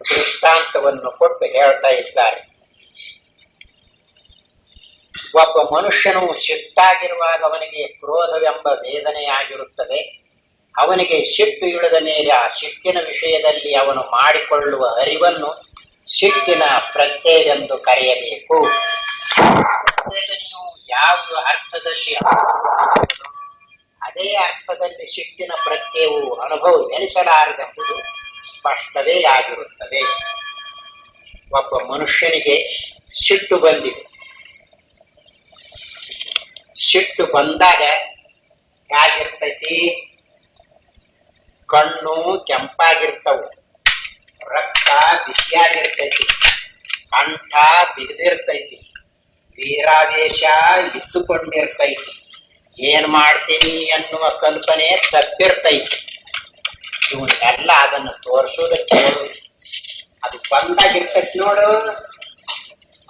ದೃಷ್ಟಾಂತವನ್ನು ಕೊಟ್ಟು ಹೇಳ್ತಾ ಇದ್ದಾರೆ. ಒಬ್ಬ ಮನುಷ್ಯನು ಸಿಟ್ಟಾಗಿರುವಾಗ ಅವನಿಗೆ ಕ್ರೋಧವೆಂಬ ವೇದನೆಯಾಗಿರುತ್ತದೆ. ಅವನಿಗೆ ಸಿಟ್ಟು ಇಳಿದ ಮೇಲೆ ಆ ಸಿಟ್ಟಿನ ವಿಷಯದಲ್ಲಿ ಅವನು ಮಾಡಿಕೊಳ್ಳುವ ಅರಿವನ್ನು ಸಿಟ್ಟಿನ ಪ್ರತ್ಯಯವೆಂದು ಕರೆಯಬೇಕು. ವೇದನೆಯು ಯಾವ ಅರ್ಥದಲ್ಲಿ ಅದೇ ಅರ್ಥದಲ್ಲಿ ಸಿಟ್ಟಿನ ಪ್ರತ್ಯಯವು ಅನುಭವವೆನಿಸಲಾರದೆಂಬುದು ಸ್ಪಷ್ಟವೇ ಆಗಿರುತ್ತದೆ. ಒಬ್ಬ ಮನುಷ್ಯನಿಗೆ ಸಿಟ್ಟು ಬಂದಿದೆ. ಸಿಟ್ಟು ಬಂದಾಗ ಹೇಗಿರ್ತೈತಿ? ಕಣ್ಣು ಕೆಂಪಾಗಿರ್ತವು, ರಕ್ತ ಬಿಸಿಯಾಗಿರ್ತೈತಿ, ಕಂಠ ಬಿಗಿದಿರ್ತೈತಿ, ವೀರಾವೇಶ ಇದ್ದುಕೊಂಡಿರ್ತೈತಿ, ಏನ್ ಮಾಡ್ತೀನಿ ಅನ್ನುವ ಕಲ್ಪನೆ ತಪ್ಪಿರ್ತೈತಿ. ಇವನ್ನೆಲ್ಲ ಅದನ್ನು ತೋರಿಸೋದಕ್ಕೆ ಅದು ಬಂದಾಗಿರ್ತೈತಿ ನೋಡು,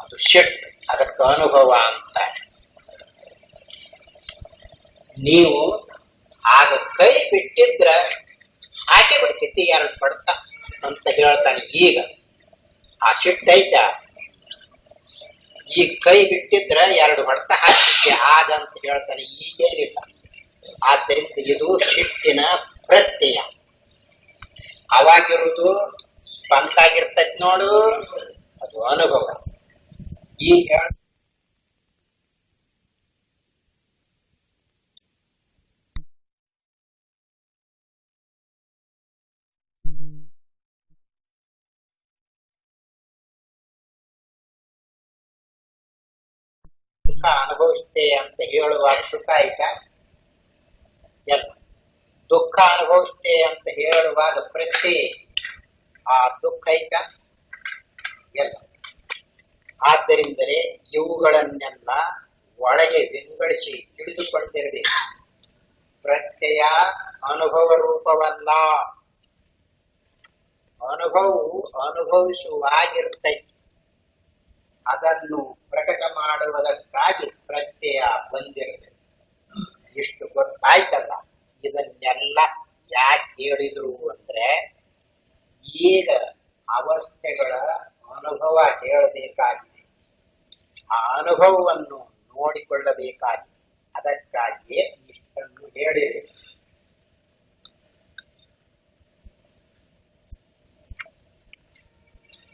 ಅದು ಸಿಟ್ಟು, ಅದಕ್ಕೆ ಅನುಭವ ಅಂತ. ನೀವು ಆಗ ಕೈ ಬಿಟ್ಟಿದ್ರ ಹಾಕಿ ಬಿಡ್ತೈತಿ ಎರಡು ಪಡ್ತ ಅಂತ ಹೇಳ್ತಾನೆ. ಈಗ ಆ ಸಿಟ್ಟು ಐತ, ಈಗ ಕೈ ಬಿಟ್ಟಿದ್ರ ಎರಡು ಹೊಡೆತ ಹಾಕಿದ್ದೆ ಆಗ ಅಂತ ಹೇಳ್ತಾನೆ. ಈಗೇನಿಲ್ಲ. ಆದ್ದರಿಂದ ಇದು ಸಿಟ್ಟಿನ ಪ್ರತ್ಯಯ. ಅವಾಗಿರುವುದು ಬಂದಾಗಿರ್ತೈತಿ ನೋಡು, ಅದು ಅನುಭವ. ಈಗ ಸುಖ ಅನುಭವಿಸ್ತೇ ಅಂತ ಹೇಳುವಾಗ ಸುಖ ಆಯ್ತಾ? ಎಲ್ಲ. ದುಃಖ ಅನುಭವಿಸ್ತೇ ಅಂತ ಹೇಳುವಾಗ ಪ್ರತಿ ಆ ದುಃಖ ಆಯ್ತಾ? ಎಲ್ಲ. ಆದ್ದರಿಂದಲೇ ಇವುಗಳನ್ನೆಲ್ಲ ಒಳಗೆ ವಿಂಗಡಿಸಿ ತಿಳಿದುಕೊಂಡಿರಬೇಕು. ಪ್ರತ್ಯಯ ಅನುಭವ ರೂಪವಲ್ಲ. ಅನುಭವವು ಅನುಭವಿಸುವಾಗಿರ್ತೈತಿ. ಅದನ್ನು ಪ್ರಕಟ ಮಾಡುವುದಕ್ಕಾಗಿ ಪ್ರತ್ಯಯ ಬಂದಿರುತ್ತೆ. ಇಷ್ಟು ಗೊತ್ತಾಯ್ತಲ್ಲ. ಇದನ್ನೆಲ್ಲ ಯಾಕೆ ಹೇಳಿದ್ರು ಅಂದ್ರೆ, ಈಗ ಅವಸ್ಥೆಗಳ ಅನುಭವ ಹೇಳಬೇಕಾಗಿದೆ, ಆ ಅನುಭವವನ್ನು ನೋಡಿಕೊಳ್ಳಬೇಕಾಗಿದೆ. ಅದಕ್ಕಾಗಿಯೇ ಇಷ್ಟನ್ನು ಹೇಳಿದೆ.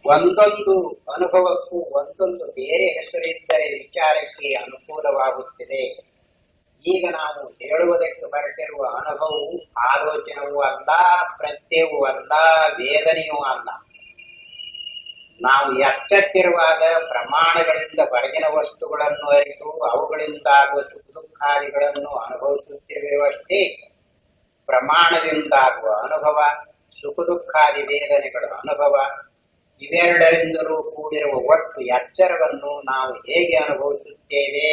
ಒಂದೊಂದು ಅನುಭವಕ್ಕೂ ಒಂದೊಂದು ಬೇರೆ ಹೆಸರಿದ್ದರೆ ವಿಚಾರಕ್ಕೆ ಅನುಕೂಲವಾಗುತ್ತಿದೆ. ಈಗ ನಾವು ಹೇಳುವುದಕ್ಕೆ ಹೊರಟಿರುವ ಅನುಭವವು ಆಲೋಚನವೂ ಅಲ್ಲ, ಪ್ರತ್ಯವೂ ಅಲ್ಲ, ವೇದನೆಯೂ ಅಲ್ಲ. ನಾವು ಎಚ್ಚೆತ್ತಿರುವಾಗ ಪ್ರಮಾಣಗಳಿಂದ ಹೊರಗಿನ ವಸ್ತುಗಳನ್ನು ಅರಿತು ಅವುಗಳಿಂದಾಗುವ ಸುಖ ದುಃಖಾದಿಗಳನ್ನು ಅನುಭವಿಸುತ್ತಿರುವಷ್ಟೇ. ಪ್ರಮಾಣದಿಂದಾಗುವ ಅನುಭವ, ಸುಖ ದುಃಖಾದಿ ವೇದನೆಗಳ ಅನುಭವ, ಇವೆರಡರಿಂದಲೂ ಕೂಡಿರುವ ಒಟ್ಟು ಎಚ್ಚರವನ್ನು ನಾವು ಹೇಗೆ ಅನುಭವಿಸುತ್ತೇವೆ?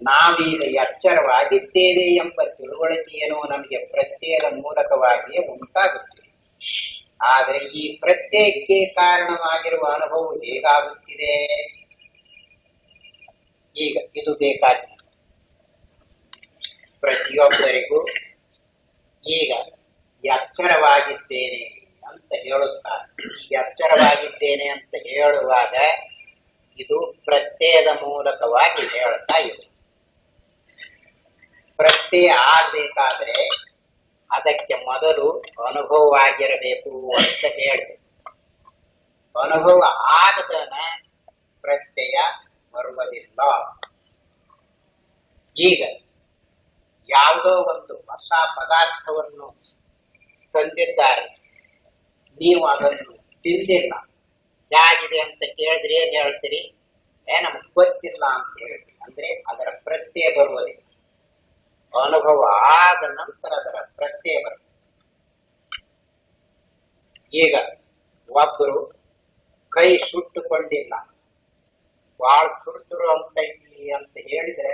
ನಾವೀಗ ಎಚ್ಚರವಾಗಿದ್ದೇವೆ ಎಂಬ ತಿಳುವಳಿಕೆಯನ್ನು ನಮಗೆ ಪ್ರತ್ಯಯದ ಮೂಲಕವಾಗಿಯೇ ಉಂಟಾಗುತ್ತದೆ. ಆದರೆ ಈ ಪ್ರತ್ಯಯಕ್ಕೆ ಕಾರಣವಾಗಿರುವ ಅನುಭವ ಹೇಗಾಗುತ್ತಿದೆ? ಈಗ ಇದು ಬೇಕಾಗಿದೆ ಪ್ರತಿಯೊಬ್ಬರಿಗೂ. ಈಗ ಎಚ್ಚರವಾಗಿದ್ದೇನೆ ಅಂತ ಹೇಳುತ್ತಾರೆ. ಎಚ್ಚರವಾಗಿದ್ದೇನೆ ಅಂತ ಹೇಳುವಾಗ ಇದು ಪ್ರತ್ಯಯದ ಮೂಲಕವಾಗಿ ಹೇಳ್ತಾ ಇದೆ. ಪ್ರತ್ಯಯ ಆಗ್ಬೇಕಾದ್ರೆ ಅದಕ್ಕೆ ಮೊದಲು ಅನುಭವ ಆಗಿರಬೇಕು ಅಂತ ಹೇಳಿದೆ. ಅನುಭವ ಆಗದನ ಪ್ರತ್ಯಯ ಬರುವುದಿಲ್ಲ. ಈಗ ಯಾವುದೋ ಒಂದು ಹೊಸ ಪದಾರ್ಥವನ್ನು ತಂದಿದ್ದಾರೆ, ನೀವು ಅದನ್ನು ತಿಂದಿಲ್ಲ, ಹೇಗಿದೆ ಅಂತ ಕೇಳಿದ್ರೆ ಏನ್ ಹೇಳ್ತೀರಿ? ನಮಗ್ ಗೊತ್ತಿಲ್ಲ ಅಂತ ಹೇಳ್ತೀರಿ. ಅಂದ್ರೆ ಅದರ ಪ್ರತ್ಯಯ ಬರುವುದಿಲ್ಲ. ಅನುಭವ ಆದ ನಂತರ ಅದರ ಪ್ರತ್ಯಯ ಬರುತ್ತೆ. ಈಗ ಒಬ್ಬರು ಕೈ ಸುಟ್ಟುಕೊಂಡಿಲ್ಲ, ಬಾಳ್ ಚುರುಚುರು ಅಂತೈತಿ ಅಂತ ಹೇಳಿದ್ರೆ,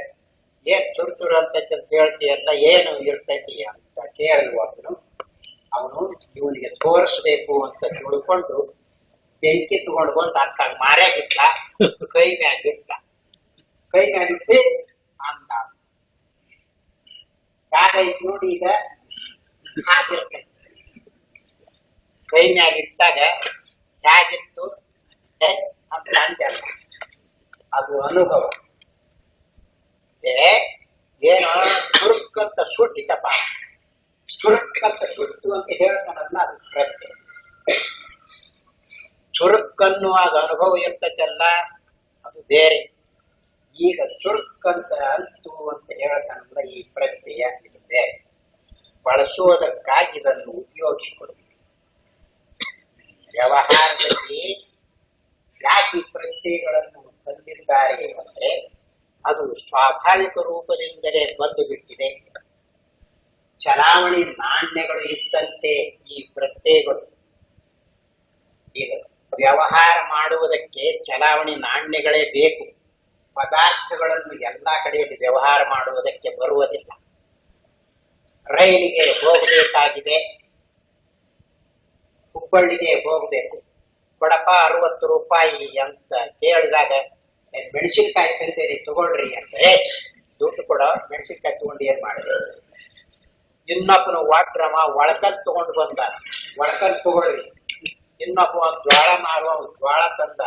ಏನ್ ಚುರುಚುರು ಅಂತೈತಿ ಅಂತ ಹೇಳ್ತೀಯಲ್ಲ, ಏನು ಇರ್ತೈತಿ ಅಂತ ಕೇಳುವವನು ಅವನು ಇವನಿಗೆ ತೋರಿಸ್ಬೇಕು ಅಂತ ತಿಳ್ಕೊಂಡು ಬೆಂಕಿ ತಗೊಂಡು ಬಂದು ಅಕ್ಕ ಮಾರ್ಯಾಗಿಟ್ಲ, ಕೈ ಮ್ಯಾಗಿಟ್ಲ, ಕೈ ಮ್ಯಾಗಿಟ್ಟು ಅಂದ. ಹಾಗೈತಿ ನೋಡಿ. ಈಗ ಹಾಗಿರ್ತೈತಿ. ಕೈ ಮ್ಯಾಗಿಟ್ಟಾಗ ಹೇಗಿತ್ತು ಅಂತ ಅಂದಲ್ಲ, ಅದು ಅನುಭವ. ಏನೋ ಚುರುಕ್ಕಂತ ಸುಟ್ಟಿತಪ್ಪ, ಚುರುಕ್ಕಂತ ಸುಟ್ಟು ಅಂತ ಹೇಳ್ತಾನಲ್ಲ, ಅದು ಪ್ರತ್ಯಯ. ಚುರುಕ್ಕನ್ನುವಾಗ ಅನುಭವ ಇರ್ತೈತಲ್ಲ, ಅದು ಬೇರೆ. ಈಗ ಚುರುಕ್ಕಂತ ಅಂತು ಅಂತ ಹೇಳ್ತಾನಲ್ಲ, ಈ ಪ್ರತ್ಯಯ, ಇದು ಬೇರೆ. ಬಳಸುವುದಕ್ಕಾಗಿ ಇದನ್ನು ಉಪಯೋಗಿಸಿಕೊಳ್ಳಿ. ವ್ಯವಹಾರದಲ್ಲಿ ಯಾಕೆ ಪ್ರತ್ಯಯಗಳನ್ನು ತಂದಿದ್ದಾರೆ ಅಂದ್ರೆ ಅದು ಸ್ವಾಭಾವಿಕ ರೂಪದಿಂದಲೇ ಬಂದು ಬಿಟ್ಟಿದೆ. ಚಲಾವಣೆ ನಾಣ್ಯಗಳು ಇದ್ದಂತೆ ಈ ಪ್ರತ್ಯಯಗಳು. ಈಗ ವ್ಯವಹಾರ ಮಾಡುವುದಕ್ಕೆ ಚಲಾವಣೆ ನಾಣ್ಯಗಳೇ ಬೇಕು. ಪದಾರ್ಥಗಳನ್ನು ಎಲ್ಲಾ ಕಡೆಯಲ್ಲಿ ವ್ಯವಹಾರ ಮಾಡುವುದಕ್ಕೆ ಬರುವುದಿಲ್ಲ. ರೈಲಿಗೆ ಹೋಗಬೇಕಾಗಿದೆ, ಹುಬ್ಬಳ್ಳಿಗೆ ಹೋಗಬೇಕು, ಕೊಡಪ 60 ರೂಪಾಯಿ ಅಂತ ಕೇಳಿದಾಗ ಮೆಣಸಿನ್ಕಾಯಿ ತಂದೇರಿ ತಗೊಳ್ರಿ ಅಂದ್ರೆ ದುಡ್ಡು ಕೊಡ, ಮೆಣಸಿನ್ಕಾಯಿ ತಗೊಂಡು ಏನ್ ಮಾಡಿದೆ? ಇನ್ನೊಬ್ಬನು ವಾಟ್ರಮ ಒಳಕಲ್ ತಗೊಂಡು ಬಂದ, ಒಳಕಲ್ ತಗೊಳ್ರಿ. ಇನ್ನೊಬ್ಬ ಜ್ವಾಳ ಮಾರುವ ಜ್ವಾಳ ತಂದ,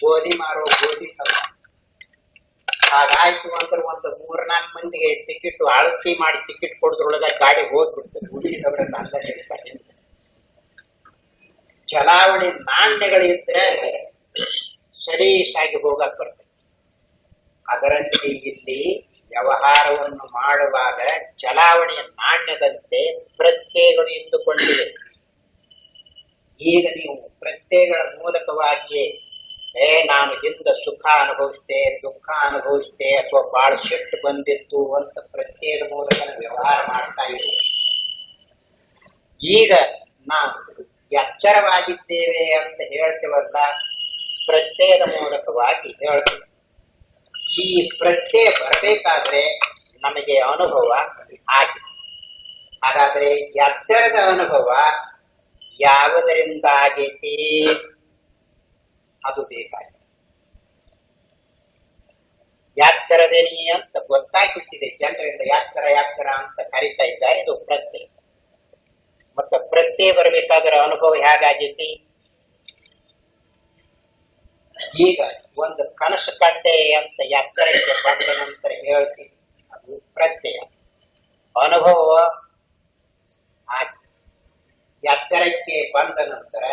ಗೋಧಿ ಮಾರುವ ಗೋಧಿ ತಂದ. ಹಾಗಾಯ್ತು ಅಂದ್ರೆ ಒಂದು 3-4 ಮಂದಿಗೆ ಟಿಕೆಟ್ ಅಳತಿ ಮಾಡಿ ಟಿಕೆಟ್ ಕೊಡೋದ್ರೊಳಗ ಗಾಡಿ ಹೋಗ್ಬಿಡ್ತದೆ. ಉಳಿದವರೆಲ್ಲ ಅಲ್ಲೇ ಇರ್ತಾರೆ. ಚಲಾವಣೆ ನಾಣ್ಯಗಳಿದ್ರೆ ಸಲೀಸಾಗಿ ಹೋಗಕ್ ಬರ್ತದೆ. ಅದರಂತೆ ಇಲ್ಲಿ ವ್ಯವಹಾರವನ್ನು ಮಾಡುವಾಗ ಚಲಾವಣೆಯ ನಾಣ್ಯದಂತೆ ಪ್ರತ್ಯಯಗಳು ಇದ್ದುಕೊಂಡಿವೆ. ಈಗ ನೀವು ಪ್ರತ್ಯಯಗಳ ಮೂಲಕವಾಗಿಯೇ ನಾನು ಹಿಂದ ಸುಖ ಅನುಭವಿಸ್ತೆ, ದುಃಖ ಅನುಭವಿಸ್ತೆ, ಅಥವಾ ಬಹಳ ಸಿಟ್ಟು ಬಂದಿತ್ತು ಅಂತ ಪ್ರತ್ಯಯದ ಮೂಲಕ ವ್ಯವಹಾರ ಮಾಡ್ತಾ ಇದ್ದೀವಿ. ಈಗ ನಾವು ಎಚ್ಚರವಾಗಿದ್ದೇವೆ ಅಂತ ಹೇಳ್ತೇವಲ್ಲ, ಪ್ರತ್ಯಯದ ಮೂಲಕವಾಗಿ ಹೇಳ್ತೇವೆ. ಈ ಪ್ರತ್ಯಯ ಬರಬೇಕಾದ್ರೆ ನಮಗೆ ಅನುಭವ ಆಗಿದೆ. ಹಾಗಾದ್ರೆ ಎಚ್ಚರದ ಅನುಭವ ಯಾವುದರಿಂದ ಆಗೈತಿ? ಅದು ಬೇಕಾಗಿದೆ. ಯಾಚ್ಚರದೇನಿ ಅಂತ ಗೊತ್ತಾಗ್ಬಿಟ್ಟಿದೆ ಜನರಿಂದ. ಯಾಚ್ಚರ ಅಂತ ಕರೀತಾ ಇದ್ದಾರೆ. ಇದು ಪ್ರತ್ಯಯ. ಮತ್ತೆ ಪ್ರತ್ಯಯ ಬರಬೇಕಾದ್ರೆ ಅನುಭವ ಹೇಗಾಗೈತಿ? ಈಗ ಒಂದು ಕನಸು ಕಂಡೆ ಅಂತ ಎಚ್ಚರಕ್ಕೆ ಬಂದ ನಂತರ ಹೇಳ್ತೀವಿ, ಅದು ಪ್ರತ್ಯಯ. ಅನುಭವ ಎಚ್ಚರಕ್ಕೆ ಬಂದ ನಂತರ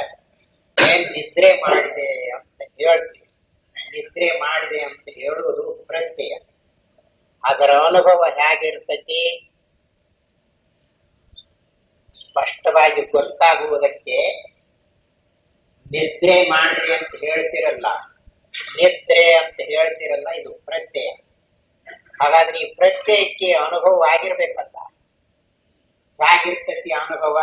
ಏನ್ ನಿದ್ರೆ ಮಾಡಿದೆ ಅಂತ ಹೇಳ್ತೀವಿ. ನಿದ್ರೆ ಮಾಡಿದೆ ಅಂತ ಹೇಳುವುದು ಪ್ರತ್ಯಯ. ಅದರ ಅನುಭವ ಹೇಗಿರ್ತತಿ? ಸ್ಪಷ್ಟವಾಗಿ ಗೊತ್ತಾಗುವುದಕ್ಕೆ ನಿದ್ರೆ ಮಾಡಿದೆ ಅಂತ ಹೇಳ್ತಿರಲ್ಲ, ನಿದ್ರೆ ಅಂತ ಹೇಳ್ತಿರಲ್ಲ, ಇದು ಪ್ರತ್ಯಯ. ಹಾಗಾದ್ರೆ ಈ ಪ್ರತ್ಯಯಕ್ಕೆ ಅನುಭವ ಆಗಿರ್ಬೇಕಲ್ಲ. ಹೇಗಿರ್ತತಿ ಅನುಭವ?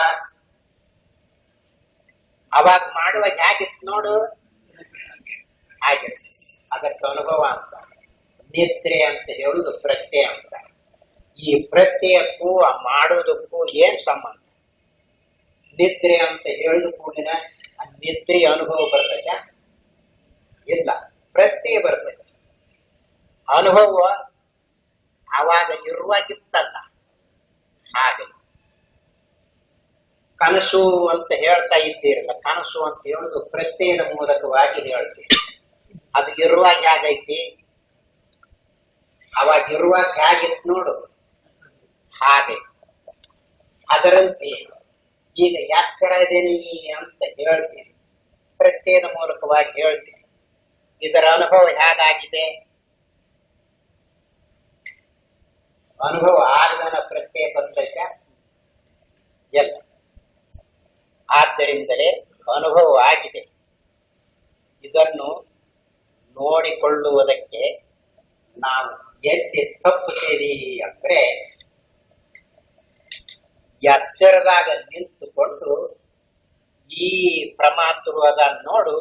ಅವಾಗ ಮಾಡುವಾಗ ಹೇಗಿತ್ತು ನೋಡು, ಆಗಿರ್ತದೆ. ಅದಕ್ಕೆ ಅನುಭವ ಅಂತ. ನಿದ್ರೆ ಅಂತ ಹೇಳುದು ಪ್ರತ್ಯಯ ಅಂತ. ಈ ಪ್ರತ್ಯಯಕ್ಕೂ ಮಾಡುವುದಕ್ಕೂ ಏನ್ ಸಂಬಂಧ? ನಿದ್ರೆ ಅಂತ ಹೇಳಿದ ಕೂಡಿನ ನಿದ್ರೆ ಅನುಭವ ಬರ್ತದೆ? ಇಲ್ಲ, ಪ್ರತ್ಯಯ ಬರ್ತದೆ. ಅನುಭವ ಅವಾಗ ಇರುವಾಗಿತ್ತಲ್ಲ. ಹಾಗೆ ಕನಸು ಅಂತ ಹೇಳ್ತಾ ಇದ್ದೀರಲ್ಲ, ಕನಸು ಅಂತ ಹೇಳುದು ಪ್ರತ್ಯಯದ ಮೂಲಕವಾಗಿ ಹೇಳ್ತೀವಿ. ಅದು ಇರುವಾಗ ಹೇಗೈತಿ? ಅವಾಗ ಇರುವಾಗ ಹೇಗಿತ್ತು ನೋಡು, ಹಾಗೆ. ಅದರಂತೆ ಈಗ ಎಚ್ಚರ ಇದೇನಿ ಅಂತ ಹೇಳ್ತೀನಿ, ಪ್ರತ್ಯಯದ ಮೂಲಕವಾಗಿ ಹೇಳ್ತೀನಿ. ಇದರ ಅನುಭವ ಹೇಗಾಗಿದೆ? ಅನುಭವ ಆಗದ ಪ್ರತ್ಯಯ ಬಂದಕ ಎಲ್ಲ. ಆದ್ದರಿಂದಲೇ ಅನುಭವ ಆಗಿದೆ. ಇದನ್ನು ನೋಡಿಕೊಳ್ಳುವುದಕ್ಕೆ ನಾವು ಎಲ್ಲಿ ತಪ್ಪುತ್ತೇವೆ ಅಂದ್ರೆ, ಎಚ್ಚರದಾಗ ನಿಂತುಕೊಂಡು ಈ ಪ್ರಮಾತ್ರದ ನೋಡು,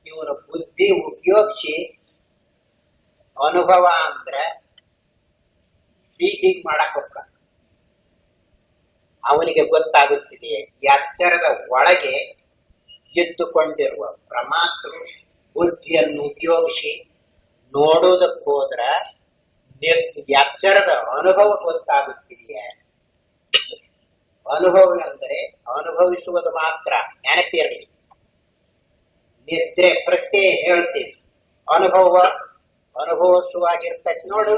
ಇವನು ಬುದ್ಧಿ ಉಪಯೋಗಿಸಿ ಅನುಭವ ಅಂದ್ರ ಹೀಗೆ ಮಾಡಕ್ ಹೋಗ್ತ ಅವನಿಗೆ ಗೊತ್ತಾಗುತ್ತಿದೆ. ಎಚ್ಚರದ ಒಳಗೆ ಇದ್ದುಕೊಂಡಿರುವ ಪ್ರಮಾತ್ರ ಬುದ್ಧಿಯನ್ನು ಉಪಯೋಗಿಸಿ ನೋಡುವುದಕ್ಕೋದ್ರ ಎಚ್ಚರದ ಅನುಭವ ಗೊತ್ತಾಗುತ್ತಿದೆಯೇ? ಅನುಭವ ಅಂದರೆ ಅನುಭವಿಸುವುದು ಮಾತ್ರ, ನೆನಪಿರಲಿ. ನಿದ್ರೆ ಪ್ರತ್ಯಯ ಹೇಳ್ತೀವಿ, ಅನುಭವ ಅನುಭವಿಸುವಾಗಿರ್ತೈತಿ ನೋಡು,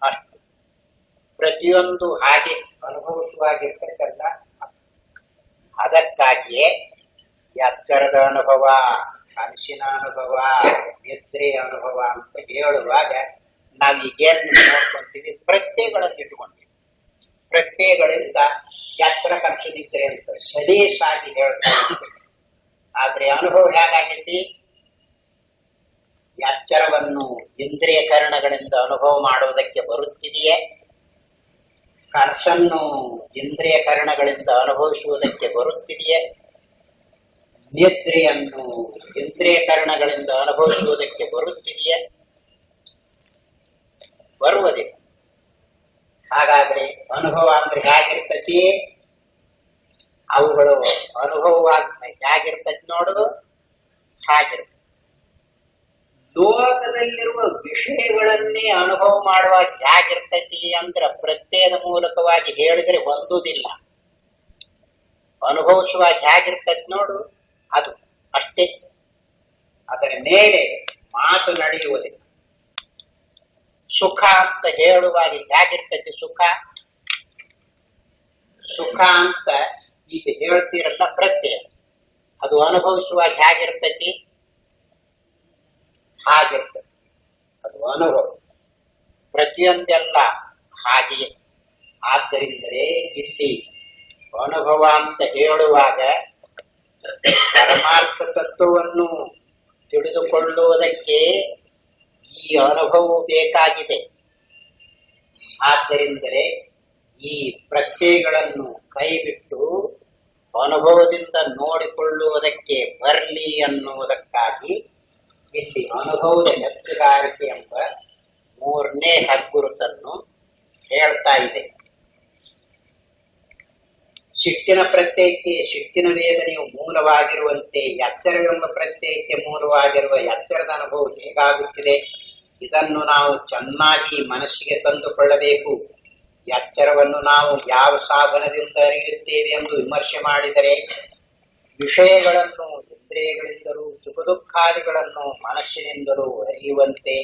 ಅಷ್ಟು. ಪ್ರತಿಯೊಂದು ಹಾಗೆ ಅನುಭವಿಸುವಾಗಿರ್ತಕ್ಕಲ್ಲ. ಅದಕ್ಕಾಗಿಯೇ ಎಚ್ಚರದ ಅನುಭವ, ಕನಸಿನ ಅನುಭವ, ನಿದ್ರೆ ಅನುಭವ ಅಂತ ಹೇಳುವಾಗ ನಾವು ಈಗೇನ್ ನೋಡ್ಕೊಂತೀವಿ? ಪ್ರತ್ಯಯಗಳನ್ನು ಇಟ್ಕೊಂತೀವಿ. ಪ್ರತ್ಯಯಗಳಿಂದ ಎಚ್ಚರ ಕನಸು ನಿದ್ರೆ ಅಂತ ಸಲೀಸಾಗಿ ಹೇಳ್ತಾ ಇದ್ದೀವಿ. ಆದ್ರೆ ಅನುಭವ ಹೇಗಾಗೈತಿ? ಎಚ್ಚರವನ್ನು ಇಂದ್ರಿಯಕರಣಗಳಿಂದ ಅನುಭವ ಮಾಡುವುದಕ್ಕೆ ಬರುತ್ತಿದೆಯೇ? ಕನಸನ್ನು ಇಂದ್ರಿಯಕರಣಗಳಿಂದ ಅನುಭವಿಸುವುದಕ್ಕೆ ಬರುತ್ತಿದೆಯೇ? ನಿದ್ರೆಯನ್ನು ಇಂದ್ರಿಯಕರಣಗಳಿಂದ ಅನುಭವಿಸುವುದಕ್ಕೆ ಬರುತ್ತಿದೆಯೇ? ಬರುವುದಿಲ್ಲ. ಹಾಗಾದ್ರೆ ಅನುಭವ ಅಂದ್ರೆ ಹೇಗಿರ್ತತಿ? ಅವುಗಳು ಅನುಭವ ಹೇಗಿರ್ತತಿ ನೋಡು, ಹಾಗಿರ್ತದೆ. ಲೋಕದಲ್ಲಿರುವ ವಿಷಯಗಳನ್ನೇ ಅನುಭವ ಮಾಡುವಾಗ ಹೇಗಿರ್ತತಿ ಅಂದ್ರ ಪ್ರತ್ಯಯದ ಮೂಲಕವಾಗಿ ಹೇಳಿದ್ರೆ ಹೊಂದುವುದಿಲ್ಲ. ಅನುಭವಿಸುವಾಗ ಹೇಗಿರ್ತತಿ ನೋಡು, ಅದು ಅಷ್ಟೇ. ಅದರ ಮೇಲೆ ಮಾತು ನಡೆಯುವುದಿಲ್ಲ. ಸುಖ ಅಂತ ಹೇಳುವಾಗ ಹೇಗಿರ್ತತಿ ಸುಖ? ಸುಖ ಅಂತ ಈಗ ಹೇಳ್ತೀರಲ್ಲ ಪ್ರತ್ಯಯ, ಅದು ಅನುಭವಿಸುವಾಗ ಹೇಗಿರ್ತತಿ? ಹಾಗಿರ್ತದೆ. ಅದು ಅನುಭವ. ಪ್ರತಿಯೊಂದೆಲ್ಲ ಹಾಗೆಯೇ. ಆದ್ದರಿಂದಲೇ ಇಲ್ಲಿ ಅನುಭವ ಅಂತ ಹೇಳುವಾಗ ಪರಮಾರ್ಥ ತತ್ವವನ್ನು ತಿಳಿದುಕೊಳ್ಳುವುದಕ್ಕೆ ಈ ಅನುಭವ ಬೇಕಾಗಿದೆ. ಆದ್ದರಿಂದಲೇ ಈ ಪ್ರತ್ಯಯಗಳನ್ನು ಕೈಬಿಟ್ಟು ಅನುಭವದಿಂದ ನೋಡಿಕೊಳ್ಳುವುದಕ್ಕೆ ಬರಲಿ ಅನ್ನುವುದಕ್ಕಾಗಿ ಇಲ್ಲಿ ಅನುಭವದ ನೆತ್ತುಗಾರಿಕೆ ಎಂಬ ಮೂರನೇ ಹಗ್ಗುರುತನ್ನು ಹೇಳ್ತಾ ಇದೆ. ಸಿಟ್ಟಿನ ಪ್ರತ್ಯಯಕ್ಕೆ ಸಿಟ್ಟಿನ ವೇದನೆಯು ಮೂಲವಾಗಿರುವಂತೆ ಎಚ್ಚರವೆಂಬ ಪ್ರತ್ಯಯಕ್ಕೆ ಮೂಲವಾಗಿರುವ ಎಚ್ಚರದ ಅನುಭವ ಹೇಗಾಗುತ್ತಿದೆ? ಇದನ್ನು ನಾವು ಚೆನ್ನಾಗಿ ಮನಸ್ಸಿಗೆ ತಂದುಕೊಳ್ಳಬೇಕು. ಎಚ್ಚರವನ್ನು ನಾವು ಯಾವ ಸಾಧನದಿಂದ ಅರಿಯುತ್ತೇವೆ ಎಂದು ವಿಮರ್ಶೆ ಮಾಡಿದರೆ ವಿಷಯಗಳನ್ನು ಇಂದ್ರಿಯಗಳಿಂದಲೂ ಸುಖ ದುಃಖಾದಿಗಳನ್ನು ಮನಸ್ಸಿನಿಂದಲೂ ಅರಿಯುವಂತೆ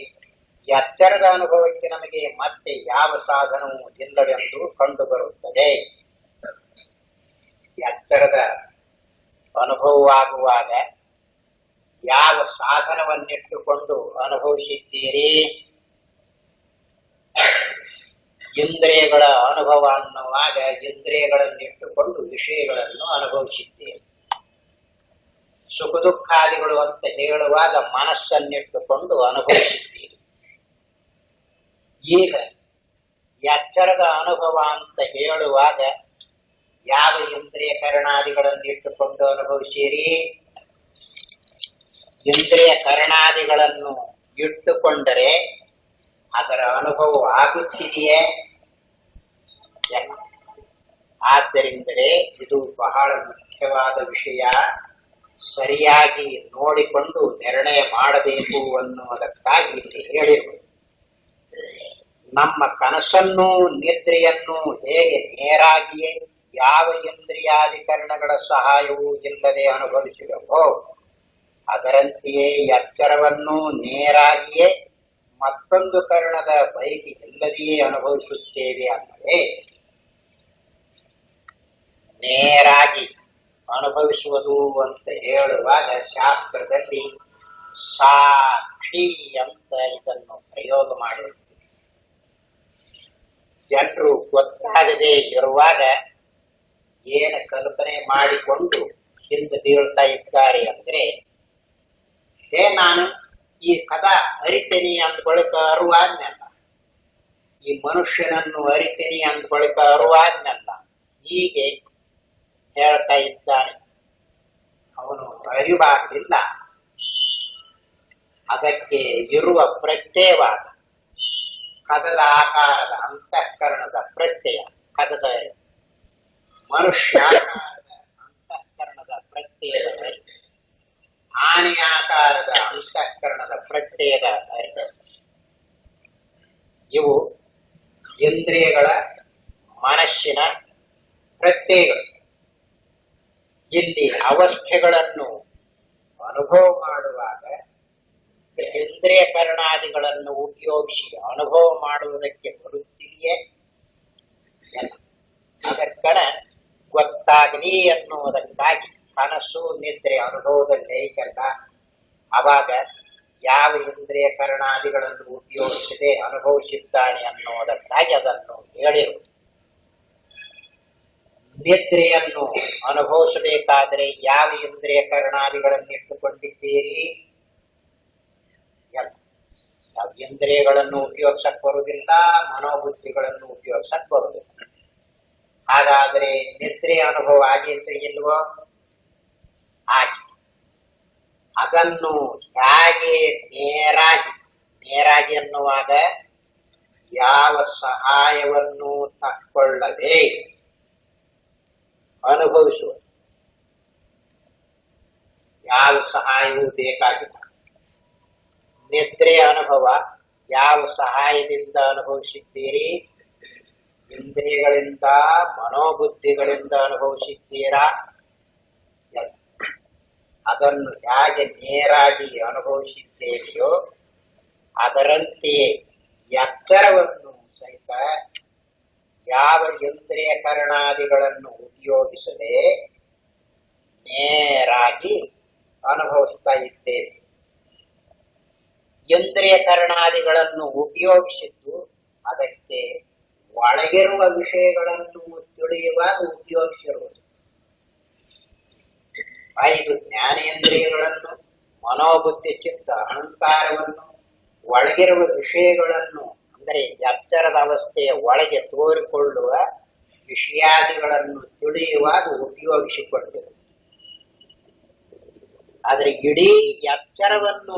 ಎಚ್ಚರದ ಅನುಭವಕ್ಕೆ ನಮಗೆ ಮತ್ತೆ ಯಾವ ಸಾಧನವೂ ಇಲ್ಲವೆಂದು ಕಂಡುಬರುತ್ತದೆ. ಎಚ್ಚರದ ಅನುಭವವಾಗುವಾಗ ಯಾವ ಸಾಧನವನ್ನಿಟ್ಟುಕೊಂಡು ಅನುಭವಿಸಿದ್ದೀರಿ? ಇಂದ್ರಿಯಗಳ ಅನುಭವ ಅನ್ನುವಾಗ ಇಂದ್ರಿಯಗಳನ್ನಿಟ್ಟುಕೊಂಡು ವಿಷಯಗಳನ್ನು ಅನುಭವಿಸಿದ್ದೀರಿ. ಸುಖ ದುಃಖಾದಿಗಳು ಅಂತ ಹೇಳುವಾಗ ಮನಸ್ಸನ್ನಿಟ್ಟುಕೊಂಡು ಅನುಭವಿಸಿದ್ದೀರಿ. ಈಗ ಎಚ್ಚರದ ಅನುಭವ ಅಂತ ಹೇಳುವಾಗ ಯಾವ ಇಂದ್ರಿಯ ಕರಣಾದಿಗಳನ್ನು ಇಟ್ಟುಕೊಂಡು ಅನುಭವಿಸಿರಿ? ಇಂದ್ರಿಯ ಕರಣಾದಿಗಳನ್ನು ಇಟ್ಟುಕೊಂಡರೆ ಅದರ ಅನುಭವ ಆಗುತ್ತಿದೆಯೇ? ಆದ್ದರಿಂದಲೇ ಇದು ಬಹಳ ಮುಖ್ಯವಾದ ವಿಷಯ. ಸರಿಯಾಗಿ ನೋಡಿಕೊಂಡು ನಿರ್ಣಯ ಮಾಡಬೇಕು ಅನ್ನುವುದಕ್ಕಾಗಿ ಇಲ್ಲಿ ಹೇಳಿರುವುದು. ನಮ್ಮ ಕನಸನ್ನು ನಿದ್ರೆಯನ್ನು ಹೇಗೆ ನೇರಾಗಿಯೇ ಯಾವ ಇಂದ್ರಿಯಾಧಿಕರಣಗಳ ಸಹಾಯವೂ ಇಲ್ಲದೆ ಅನುಭವಿಸಿದವೋ ಅದರಂತೆಯೇ ಎಚ್ಚರವನ್ನು ನೇರಾಗಿಯೇ ಮತ್ತೊಂದು ಕರ್ಣದ ಬೈಕಿ ಇಲ್ಲದೆಯೇ ಅನುಭವಿಸುತ್ತೇವೆ ಅಂದರೆ ನೇರಾಗಿ ಅನುಭವಿಸುವುದು ಅಂತ ಹೇಳುವಾಗ ಶಾಸ್ತ್ರದಲ್ಲಿ ಸಾಕ್ಷಿ ಅಂತ ಇದನ್ನು ಪ್ರಯೋಗ ಮಾಡಿರುತ್ತದೆ. ಜನರು ಗೊತ್ತಾಗದೆ ಇರುವಾಗ ಏನು ಕಲ್ಪನೆ ಮಾಡಿಕೊಂಡು ಹಿಂದೆ ಬೀಳ್ತಾ ಇದ್ದಾರೆ ಅಂದ್ರೆ, ನಾನು ಈ ಕದ ಅರಿತೇನಿ ಅಂದ ಬಳಿಕ ಅರುವಾದ್ನಲ್ಲ, ಈ ಮನುಷ್ಯನನ್ನು ಅರಿತೇನಿ ಅಂದ ಬಳಿಕ ಅರುವಾದ್ನಲ್ಲ, ಹೀಗೆ ಹೇಳ್ತಾ ಇದ್ದಾನೆ. ಅವನು ಅರಿವಾಗಲಿಲ್ಲ. ಅದಕ್ಕೆ ಇರುವ ಪ್ರತ್ಯಯವಾದ ಕದದ ಆಕಾರದ ಅಂತಃಕರಣದ ಪ್ರತ್ಯಯ, ಕದದ ಮನುಷ್ಯ ಅಂತಃಕರಣದ ಪ್ರತ್ಯಯದ ಅರಿವು, ಆನೆ ಆಕಾರದ ಅಂತಃಕರಣದ ಪ್ರತ್ಯಯದ ಅರಿವು, ಇವು ಇಂದ್ರಿಯಗಳ ಮನಸ್ಸಿನ ಪ್ರತ್ಯಯಗಳು. ಇಲ್ಲಿ ಅವಸ್ಥೆಗಳನ್ನು ಅನುಭವ ಮಾಡುವಾಗ ಇಂದ್ರಿಯ ಕರ್ಣಾದಿಗಳನ್ನು ಉಪಯೋಗಿಸಿ ಅನುಭವ ಮಾಡುವುದಕ್ಕೆ ಬರುತ್ತಿದೆಯೇ? ಅದಕ್ಕನ ಗೊತ್ತಾಗಲಿ ಅನ್ನುವುದಕ್ಕಾಗಿ ಕನಸು ನಿದ್ರೆ ಅನುಭವದಲ್ಲಿ ಐತಲ್ಲ, ಅವಾಗ ಯಾವ ಇಂದ್ರಿಯ ಕರ್ಣಾದಿಗಳನ್ನು ಉಪಯೋಗಿಸದೆ ಅನುಭವಿಸಿದ್ದಾನೆ ಅನ್ನುವುದಕ್ಕಾಗಿ ಅದನ್ನು ಹೇಳಿರುವುದು. ನಿದ್ರೆಯನ್ನು ಅನುಭವಿಸಬೇಕಾದರೆ ಯಾವ ಇಂದ್ರಿಯ ಕರ್ಣಾದಿಗಳನ್ನು ಇಟ್ಟುಕೊಂಡಿದ್ದೀರಿ? ಯಾವ ಇಂದ್ರಿಯಗಳನ್ನು ಉಪಯೋಗಿಸಕ್ ಬರುವುದಿಲ್ಲ, ಮನೋಬುದ್ಧಿಗಳನ್ನು ಬರುವುದಿಲ್ಲ. ಹಾಗಾದರೆ ನಿದ್ರೆಯ ಅನುಭವ ಆಗಿದ್ರೆ ಇಲ್ವೋ? ಆಗಿ ಅದನ್ನು ಹೇಗೆ ನೇರಾಗಿ ಅನ್ನುವಾಗ ಯಾವ ಸಹಾಯವನ್ನು ತಕ್ಕೊಳ್ಳದೆ ಅನುಭವಿಸುವ, ಯಾವ ಸಹಾಯವೂ ಬೇಕಾಗಿಲ್ಲ. ನಿದ್ರೆಯ ಅನುಭವ ಯಾವ ಸಹಾಯದಿಂದ ಅನುಭವಿಸಿದ್ದೀರಿ? ಇಂದ್ರಿಯಗಳಿಂದ, ಮನೋಬುದ್ಧಿಗಳಿಂದ ಅನುಭವಿಸಿದ್ದೀರಾ? ಅದನ್ನು ಹೇಗೆ ನೇರಾಗಿ ಅನುಭವಿಸಿದ್ದೇವೆಯೋ ಅದರಂತೆಯೇ ಎಚ್ಚರವನ್ನು ಸಹಿತ ಯಾವ ಇಂದ್ರಿಯ ಕರ್ಣಾದಿಗಳನ್ನು ಉಪಯೋಗಿಸದೆ ನೇರಾಗಿ ಅನುಭವಿಸ್ತಾ ಇದ್ದೇವೆ. ಇಂದ್ರಿಯ ಕರ್ಣಾದಿಗಳನ್ನು ಉಪಯೋಗಿಸಿದ್ದು ಅದಕ್ಕೆ ಒಳಗಿರುವ ವಿಷಯಗಳನ್ನು ತಿಳಿಯುವಾಗ ಉಪಯೋಗಿಸಿರುವುದು. 5 ಜ್ಞಾನೇಂದ್ರಿಯಗಳನ್ನು, ಮನೋಬುದ್ಧಿ, ಚಿತ್ತ, ಅಹಂಕಾರವನ್ನು, ಒಳಗಿರುವ ವಿಷಯಗಳನ್ನು ಅಂದರೆ ಎಚ್ಚರದ ಅವಸ್ಥೆಯ ಒಳಗೆ ತೋರಿಕೊಳ್ಳುವ ವಿಷಯಾದಿಗಳನ್ನು ತಿಳಿಯುವಾಗ ಉಪಯೋಗಿಸಿಕೊಂಡಿರುವುದು. ಆದರೆ ಇಡೀ ಎಚ್ಚರವನ್ನು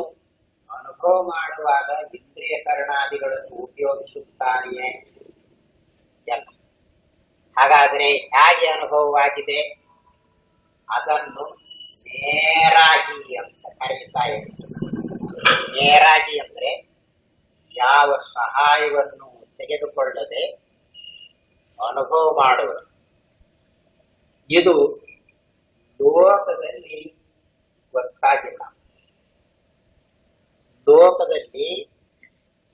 ಅನುಭವ ಮಾಡುವಾಗ ಇಂದ್ರಿಯ ಕರ್ಣಾದಿಗಳನ್ನು ಉಪಯೋಗಿಸುತ್ತಾನೆಯೇ? ಹಾಗಾದರೆ ಹೇಗೆ ಅನುಭವವಾಗಿದೆ? ಅದನ್ನು ನೇರಾಗಿ ಅಂತ ಕರೀತಾ ಇದ್ದಾರೆ. ನೇರಾಗಿ ಅಂದ್ರೆ ಯಾವ ಸಹಾಯವನ್ನು ತೆಗೆದುಕೊಳ್ಳದೆ ಅನುಭವ ಮಾಡುವುದು. ಇದು ಲೋಕದಲ್ಲಿ ಗೊತ್ತಾಗಿಲ್ಲ. ಲೋಕದಲ್ಲಿ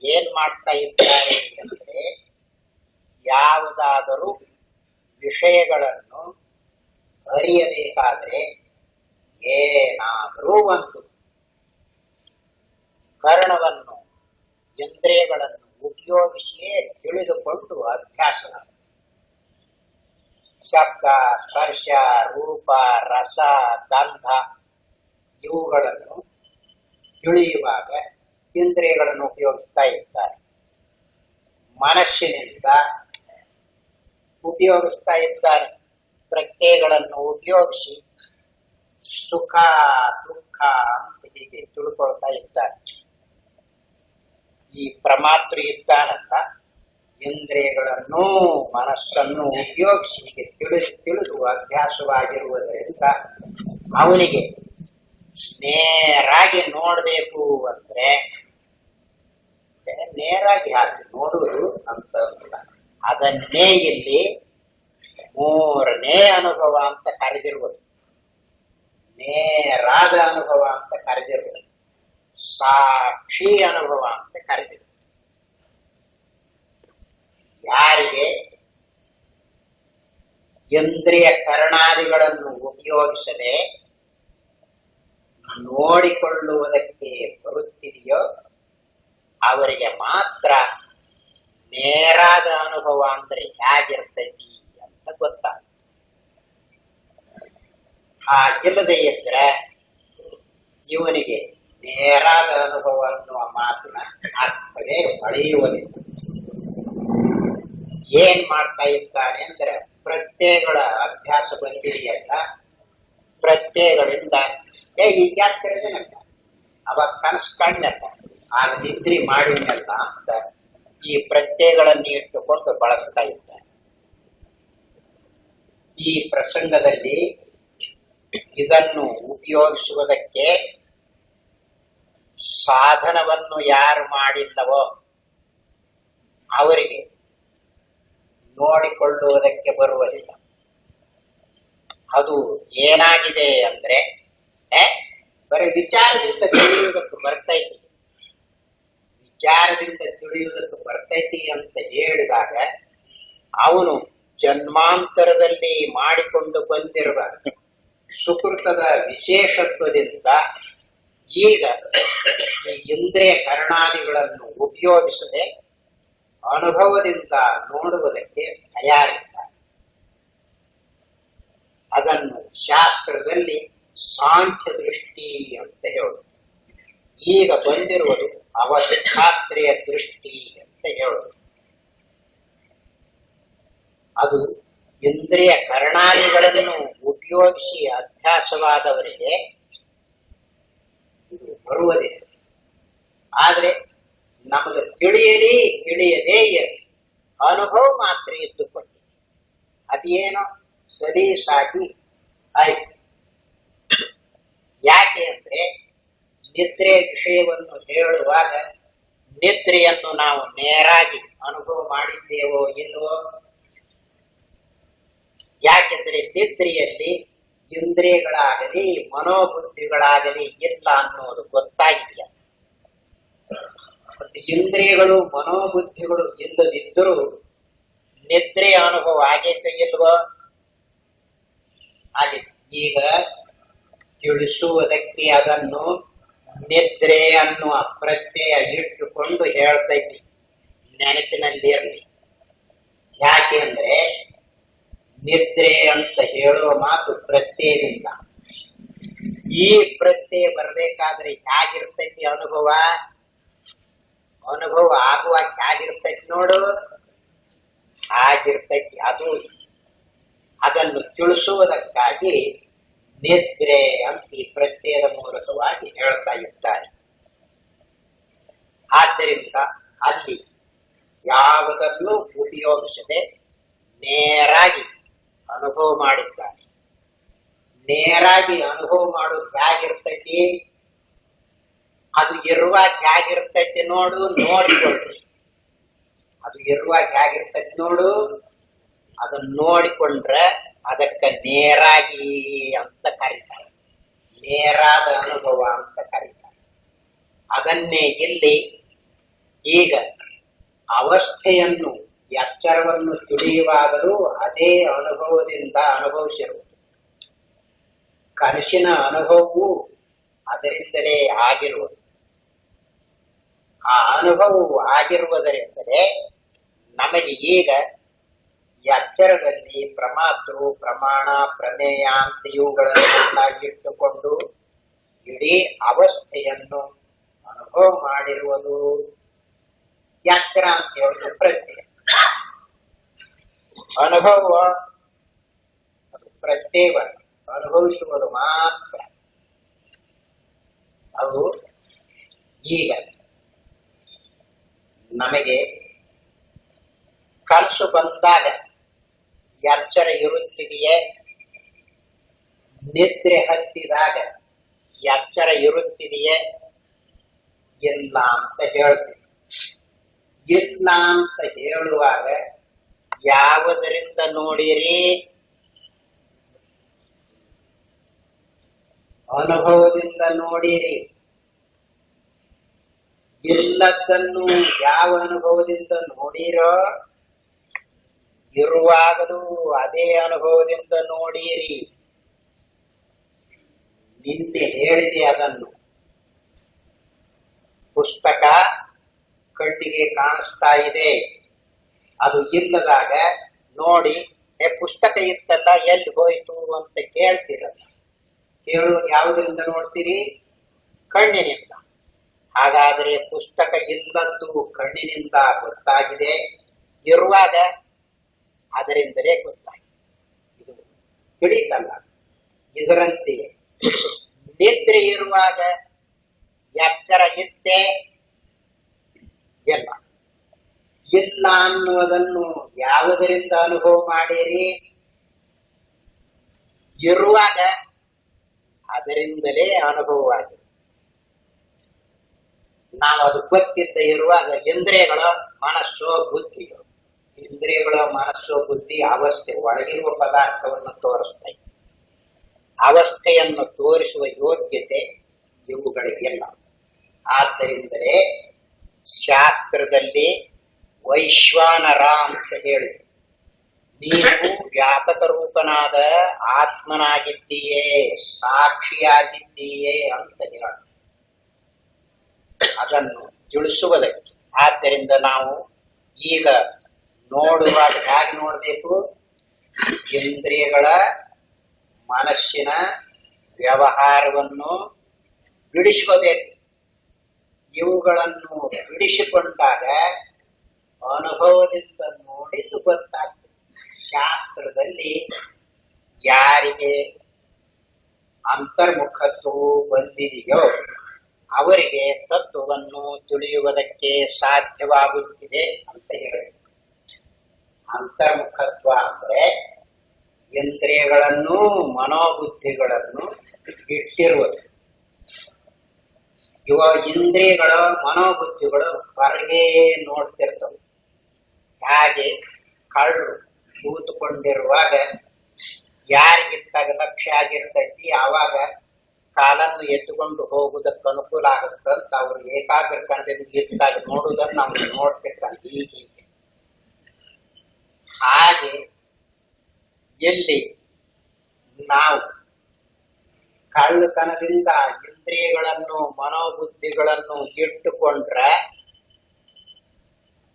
ಏನ್ ಮಾಡ್ತಾ ಇದ್ದಾರೆ ಅಂದ್ರೆ ಯಾವುದಾದರೂ ವಿಷಯಗಳನ್ನು ಅರಿಯಬೇಕಾದ್ರೆ ಏನಾದರೂ ಒಂದು ಕರ್ಣವನ್ನು, ಇಂದ್ರಿಯಗಳನ್ನು ಉಪಯೋಗಿಸಿಯೇ ತಿಳಿದುಕೊಂಡು ಅಭ್ಯಾಸ. ಶಬ್ದ, ಸ್ಪರ್ಶ, ರೂಪ, ರಸ, ಗಂಧ ಇವುಗಳನ್ನು ತಿಳಿಯುವಾಗ ಇಂದ್ರಿಯಗಳನ್ನು ಉಪಯೋಗಿಸ್ತಾ ಇದ್ದಾರೆ. ಮನಸ್ಸಿನಿಂದ ಉಪಯೋಗಿಸ್ತಾ ಇದ್ದಾರೆ. ಪ್ರತ್ಯಯಗಳನ್ನು ಉಪಯೋಗಿಸಿ ಸುಖ, ದುಃಖ ಅಂತ ಹೀಗೆ ತಿಳ್ಕೊಳ್ತಾ ಇದ್ದಾರೆ. ಈ ಪ್ರಮಾತೃ ಇದ್ದಾನಂತ ಇಂದ್ರಿಯಗಳನ್ನು, ಮನಸ್ಸನ್ನು ಉಪಯೋಗಿಸಿ ಹೀಗೆ ತಿಳಿದು ಅಭ್ಯಾಸವಾಗಿರುವುದರಿಂದ ಅವನಿಗೆ ನೇರಾಗಿ ನೋಡ್ಬೇಕು ಅಂದ್ರೆ ನೇರಾಗಿ ಹಾಕಿ ನೋಡುವುದು ಅಂತ ಅದನ್ನೇ ಇಲ್ಲಿ 3ನೇ ಅನುಭವ ಅಂತ ಕರೆದಿರುವುದು. ನೇರಾದ ಅನುಭವ ಅಂತ ಕರೆದಿರುವುದು. ಸಾಕ್ಷಿ ಅನುಭವ ಅಂತ ಕರೆದಿರುವುದು. ಯಾರಿಗೆ ಇಂದ್ರಿಯ ಕರ್ಣಾದಿಗಳನ್ನು ಉಪಯೋಗಿಸದೆ ನೋಡಿಕೊಳ್ಳುವುದಕ್ಕೆ ಬರುತ್ತಿದೆಯೋ ಅವರಿಗೆ ಮಾತ್ರ ನೇರಾದ ಅನುಭವ ಅಂದ್ರೆ ಹೇಗಿರ್ತೈತಿ ಅಂತ ಗೊತ್ತಾಗ. ಹಾಗಿಲ್ಲದೆ ಇದ್ರೆ ಇವನಿಗೆ ನೇರಾದ ಅನುಭವ ಅನ್ನುವ ಮಾತಿನ ಅರ್ಥವೇ ಹೊಳೆಯುವುದಿಲ್ಲ. ಏನ್ ಮಾಡ್ತಾ ಇದ್ದಾನೆ ಅಂದ್ರೆ ಪ್ರತ್ಯಯಗಳ ಅಭ್ಯಾಸ ಬಂದಿದೆಯಲ್ಲ, ಪ್ರತ್ಯಯಗಳಿಂದ ಈಗ ಯಾಕಿರದೇನಲ್ಲ ಅವಾಗ ಕನಸು ಕಣ್ಣಲ್ಲ, ಆಗ ನಿದ್ರಿ ಮಾಡಿದ್ನಲ್ಲ ಅಂತ ಈ ಪ್ರತ್ಯಯಗಳನ್ನು ಇಟ್ಟುಕೊಂಡು ಬಳಸ್ತಾ ಇದ್ದಾರೆ. ಈ ಪ್ರಸಂಗದಲ್ಲಿ ಇದನ್ನು ಉಪಯೋಗಿಸುವುದಕ್ಕೆ ಸಾಧನವನ್ನು ಯಾರು ಮಾಡಿಲ್ಲವೋ ಅವರಿಗೆ ನೋಡಿಕೊಳ್ಳುವುದಕ್ಕೆ ಬರುವುದಿಲ್ಲ. ಅದು ಏನಾಗಿದೆ ಅಂದ್ರೆ ಬರೀ ವಿಚಾರದಿಂದ ತಿಳಿಯುವುದಕ್ಕೆ ಬರ್ತೈತಿ, ವಿಚಾರದಿಂದ ತಿಳಿಯುವುದಕ್ಕೆ ಬರ್ತೈತಿ ಅಂತ ಹೇಳಿದಾಗ ಅವನು ಜನ್ಮಾಂತರದಲ್ಲಿ ಮಾಡಿಕೊಂಡು ಬಂದಿರುವ ಸುಕೃತದ ವಿಶೇಷತ್ವದಿಂದ ಈಗ ಈ ಇಂದ್ರಿಯ ಕರ್ಣಾದಿಗಳನ್ನು ಉಪಯೋಗಿಸದೆ ಅನುಭವದಿಂದ ನೋಡುವುದಕ್ಕೆ ತಯಾರಿಲ್ಲ. ಶಾಸ್ತ್ರದಲ್ಲಿ ಸಾಂಖ್ಯ ದೃಷ್ಟಿ ಅಂತ ಹೇಳುದು. ಈಗ ಬಂದಿರುವುದು ಅವಸ್ಥಾತ್ರೆಯ ದೃಷ್ಟಿ ಅಂತ ಹೇಳುದು. ಅದು ಇಂದ್ರಿಯ ಕರ್ಣಾದಿಗಳನ್ನು ಉಪಯೋಗಿಸಿ ಅಭ್ಯಾಸವಾದವರಿಗೆ ಇದು ಬರುವುದಿಲ್ಲ. ಆದ್ರೆ ನಮಗೆ ತಿಳಿಯದೇ ಅನುಭವ ಮಾತ್ರ ಇದ್ದುಕೊಂಡು ಅದೇನೋ ಸಲೀಸಾಗಿ ಆಯ್ತು. ಯಾಕೆ ಅಂದ್ರೆ ನಿದ್ರೆ ವಿಷಯವನ್ನು ಹೇಳುವಾಗ ನಿದ್ರೆಯನ್ನು ನಾವು ನೇರಾಗಿ ಅನುಭವ ಮಾಡಿದ್ದೇವೋ ಇಲ್ವೋ? ಯಾಕೆಂದ್ರೆ ನಿದ್ರೆಯಲ್ಲಿ ಇಂದ್ರಿಯಗಳಾಗಲಿ ಮನೋಬುದ್ಧಿಗಳಾಗಲಿ ಇಲ್ಲ ಅನ್ನೋದು ಗೊತ್ತಾಗಿಲ್ಲ. ಮತ್ತು ಇಂದ್ರಿಯಗಳು ಮನೋಬುದ್ಧಿಗಳು ಇಲ್ಲದಿದ್ದರೂ ನಿದ್ರೆ ಅನುಭವ ಆಗೈತೆ ಇಲ್ವೋ? ಹಾಗೆ ಈಗ ತಿಳಿಸುವುದಕ್ಕೆ ಅದನ್ನು ನಿದ್ರೆ ಅನ್ನುವ ಪ್ರತ್ಯಯ ಇಟ್ಟುಕೊಂಡು ಹೇಳ್ತೈತಿ, ನೆನಪಿನಲ್ಲಿರಲಿ. ಯಾಕೆ ಅಂದ್ರೆ ನಿದ್ರೆ ಅಂತ ಹೇಳುವ ಮಾತು ಪ್ರತ್ಯಯದಿಂದ. ಈ ಪ್ರತ್ಯಯ ಬರ್ಬೇಕಾದ್ರೆ ಹೇಗಿರ್ತೈತಿ ಅನುಭವ ಆಗುವಾಗ ಹೇಗಿರ್ತೈತಿ ನೋಡು, ಹಾಗಿರ್ತೈತಿ. ಅದನ್ನು ತಿಳಿಸುವುದಕ್ಕಾಗಿ ನಿದ್ರೆ ಅಂತ ಈ ಪ್ರತ್ಯಯದ ಮೂಲಕವಾಗಿ ಹೇಳ್ತಾ ಇದ್ದಾರೆ. ಆದ್ದರಿಂದ ಅಲ್ಲಿ ಯಾವುದನ್ನು ಉಪಯೋಗಿಸದೆ ನೇರಾಗಿ ಅನುಭವ ಮಾಡಿದ್ದಾರೆ. ನೇರಾಗಿ ಅನುಭವ ಮಾಡೋದು ಹೇಗಿರ್ತೈತಿ, ಅದು ಇರುವಾಗ ಹೇಗಿರ್ತೈತಿ ನೋಡಿಕೊಳ್ರಿ. ಅದು ಇರುವಾಗ ಹೇಗಿರ್ತೈತಿ ನೋಡು, ಅದನ್ನ ನೋಡಿಕೊಂಡ್ರೆ ಅದಕ್ಕೆ ನೇರಾಗಿ ಅಂತ ಕರೀತಾರೆ, ನೇರಾದ ಅನುಭವ ಅಂತ ಕರೀತಾರೆ. ಅದನ್ನೇ ಇಲ್ಲಿ ಈಗ ಅವಸ್ಥೆಯನ್ನು ಎಚ್ಚರವನ್ನು ತಿಳಿಯುವಾಗಲೂ ಅದೇ ಅನುಭವದಿಂದ ಅನುಭವಿಸಿರುವುದು. ಕನಸಿನ ಅನುಭವವು ಅದರಿಂದಲೇ ಆಗಿರುವುದು. ಆ ಅನುಭವವು ಆಗಿರುವುದರಿಂದಲೇ ನಮಗೆ ಈಗ ಎಚ್ಚರದಲ್ಲಿ ಪ್ರಮಾತೃ ಪ್ರಮಾಣ ಪ್ರಮೇಯ ಅಂತ ಇವುಗಳನ್ನು ಇಟ್ಟುಕೊಂಡು ಇಡೀ ಅವಸ್ಥೆಯನ್ನು ಅನುಭವ ಮಾಡಿರುವುದು ಎಚ್ಚರ ಅಂತ ಹೇಳುವುದು ಪ್ರತ್ಯಯ. ಅನುಭವ ಅದು ಪ್ರತ್ಯೇಕ ಅನುಭವಿಸುವುದು ಮಾತ್ರ. ಅದು ಈಗ ನಮಗೆ ಕನಸು ಬಂದಾಗ ಎಚ್ಚರ ಇರುತ್ತಿದೆಯೇ, ನಿದ್ರೆ ಹತ್ತಿದಾಗ ಎಚ್ಚರ ಇರುತ್ತಿದೆಯೇ? ಇಲ್ಲ ಅಂತ ಹೇಳ್ತೀವಿ. ಇಲ್ಲ ಅಂತ ಹೇಳುವಾಗ ಯಾವುದರಿಂದ ನೋಡಿರಿ? ಅನುಭವದಿಂದ ನೋಡಿರಿ. ಇಲ್ಲದನ್ನು ಯಾವ ಅನುಭವದಿಂದ ನೋಡಿರೋ ಇರುವಾಗಲೂ ಅದೇ ಅನುಭವದಿಂದ ನೋಡಿರಿ. ನಿನ್ನೆ ಹೇಳಿದೆ ಅದನ್ನು. ಪುಸ್ತಕ ಕಣ್ಣಿಗೆ ಕಾಣಿಸ್ತಾ ಇದೆ, ಅದು ಇಲ್ಲದಾಗ ನೋಡಿ ಪುಸ್ತಕ ಇತ್ತಲ್ಲ ಎಲ್ಲಿ ಹೋಯ್ತು ಅಂತ ಕೇಳ್ತಿರಲ್ಲ. ಕೇಳುವಾಗ ಯಾವುದರಿಂದ ನೋಡ್ತೀರಿ? ಕಣ್ಣಿನಿಂದ. ಹಾಗಾದ್ರೆ ಪುಸ್ತಕ ಇಲ್ಲದ್ದು ಕಣ್ಣಿನಿಂದ ಗೊತ್ತಾಗಿದೆ, ಇರುವಾಗ ಅದರಿಂದಲೇ ಗೊತ್ತಾಗಿದೆ. ಇದು ತಿಳಿತಲ್ಲ. ಇದರಂತೆಯೇ ನಿದ್ರೆ ಇರುವಾಗ ಎಚ್ಚರ ಇದ್ದೇ ಇಲ್ಲ. ಇಲ್ಲ ಅನ್ನುವುದನ್ನು ಯಾವುದರಿಂದ ಅನುಭವ ಮಾಡಿರಿ? ಇರುವಾಗ ಅದರಿಂದಲೇ ಅನುಭವವಾಗಿದೆ. ನಾವು ಅದು ಗೊತ್ತಿದ್ದ ಇರುವಾಗ ಇಂದ್ರಿಯಗಳ ಮನಸ್ಸೋ ಬುದ್ಧಿಗಳು, ಇಂದ್ರಿಯಗಳ ಮನಸ್ಸೋ ಬುದ್ಧಿ ಅವಸ್ಥೆ ಒಳಗಿರುವ ಪದಾರ್ಥವನ್ನು ತೋರಿಸ್ತಾ ಇದೆ. ಅವಸ್ಥೆಯನ್ನು ತೋರಿಸುವ ಯೋಗ್ಯತೆ ಇವುಗಳಿಗೆಲ್ಲ. ಆದ್ದರಿಂದಲೇ ಶಾಸ್ತ್ರದಲ್ಲಿ ವೈಶ್ವಾನರ ಅಂತ ಹೇಳಿದೆ. ನೀನು ವ್ಯಾಪಕ ರೂಪನಾದ ಆತ್ಮನಾಗಿದ್ದೀಯೇ, ಸಾಕ್ಷಿಯಾಗಿದ್ದೀಯೇ ಅಂತ ಹೇಳ ಅದನ್ನು ತಿಳಿಸುವುದಕ್ಕೆ. ಆದ್ದರಿಂದ ನಾವು ಈಗ ನೋಡುವಾಗ ಹೇಗೆ ನೋಡಬೇಕು? ಇಂದ್ರಿಯಗಳ ಮನಸ್ಸಿನ ವ್ಯವಹಾರವನ್ನು ಬಿಡಿಸ್ಕೋಬೇಕು. ಇವುಗಳನ್ನು ಬಿಡಿಸಿಕೊಂಡಾಗ ಅನುಭವದಿಂದ ನೋಡಿದ್ದು ಗೊತ್ತಾಗ್ತದೆ. ಶಾಸ್ತ್ರದಲ್ಲಿ ಯಾರಿಗೆ ಅಂತರ್ಮುಖತ್ವವು ಬಂದಿದೆಯೋ ಅವರಿಗೆ ತತ್ವವನ್ನು ತಿಳಿಯುವುದಕ್ಕೆ ಸಾಧ್ಯವಾಗುತ್ತಿದೆ ಅಂತ ಹೇಳಿ. ಅಂತರ್ಮುಖತ್ವ ಅಂದ್ರೆ ಇಂದ್ರಿಯಗಳನ್ನು ಮನೋಬುದ್ಧಿಗಳನ್ನು ಇಟ್ಟಿರುವುದು. ಇವ ಇಂದ್ರಿಯಗಳು ಮನೋಬುದ್ಧಿಗಳು ಹೊರಗೆ ನೋಡ್ತಿರ್ತವೆ. ಹಾಗೆ ಕಳ್ಳರು ಕೂತುಕೊಂಡಿರುವಾಗ ಯಾರಿಗಿಟ್ಟಾಗ ಲಕ್ಷ್ಯ ಆಗಿರ್ತೈತಿ, ಆವಾಗ ಕಾಲನ್ನು ಎತ್ತುಕೊಂಡು ಹೋಗುವುದಕ್ಕೆ ಅನುಕೂಲ ಆಗುತ್ತಂತ ಅವರು ಏಕಾಗ್ರತೆಯಿಂದ ಇದ್ದಾಗ ನೋಡುವುದನ್ನು ನಾವು ನೋಡ್ತಿರ್ತಾನೆ. ಹೀಗೆ ಹಾಗೆ ಎಲ್ಲಿ ನಾವು ಕಳ್ಳತನದಿಂದ ಇಂದ್ರಿಯಗಳನ್ನು ಮನೋಬುದ್ಧಿಗಳನ್ನು ಇಟ್ಟುಕೊಂಡ್ರೆ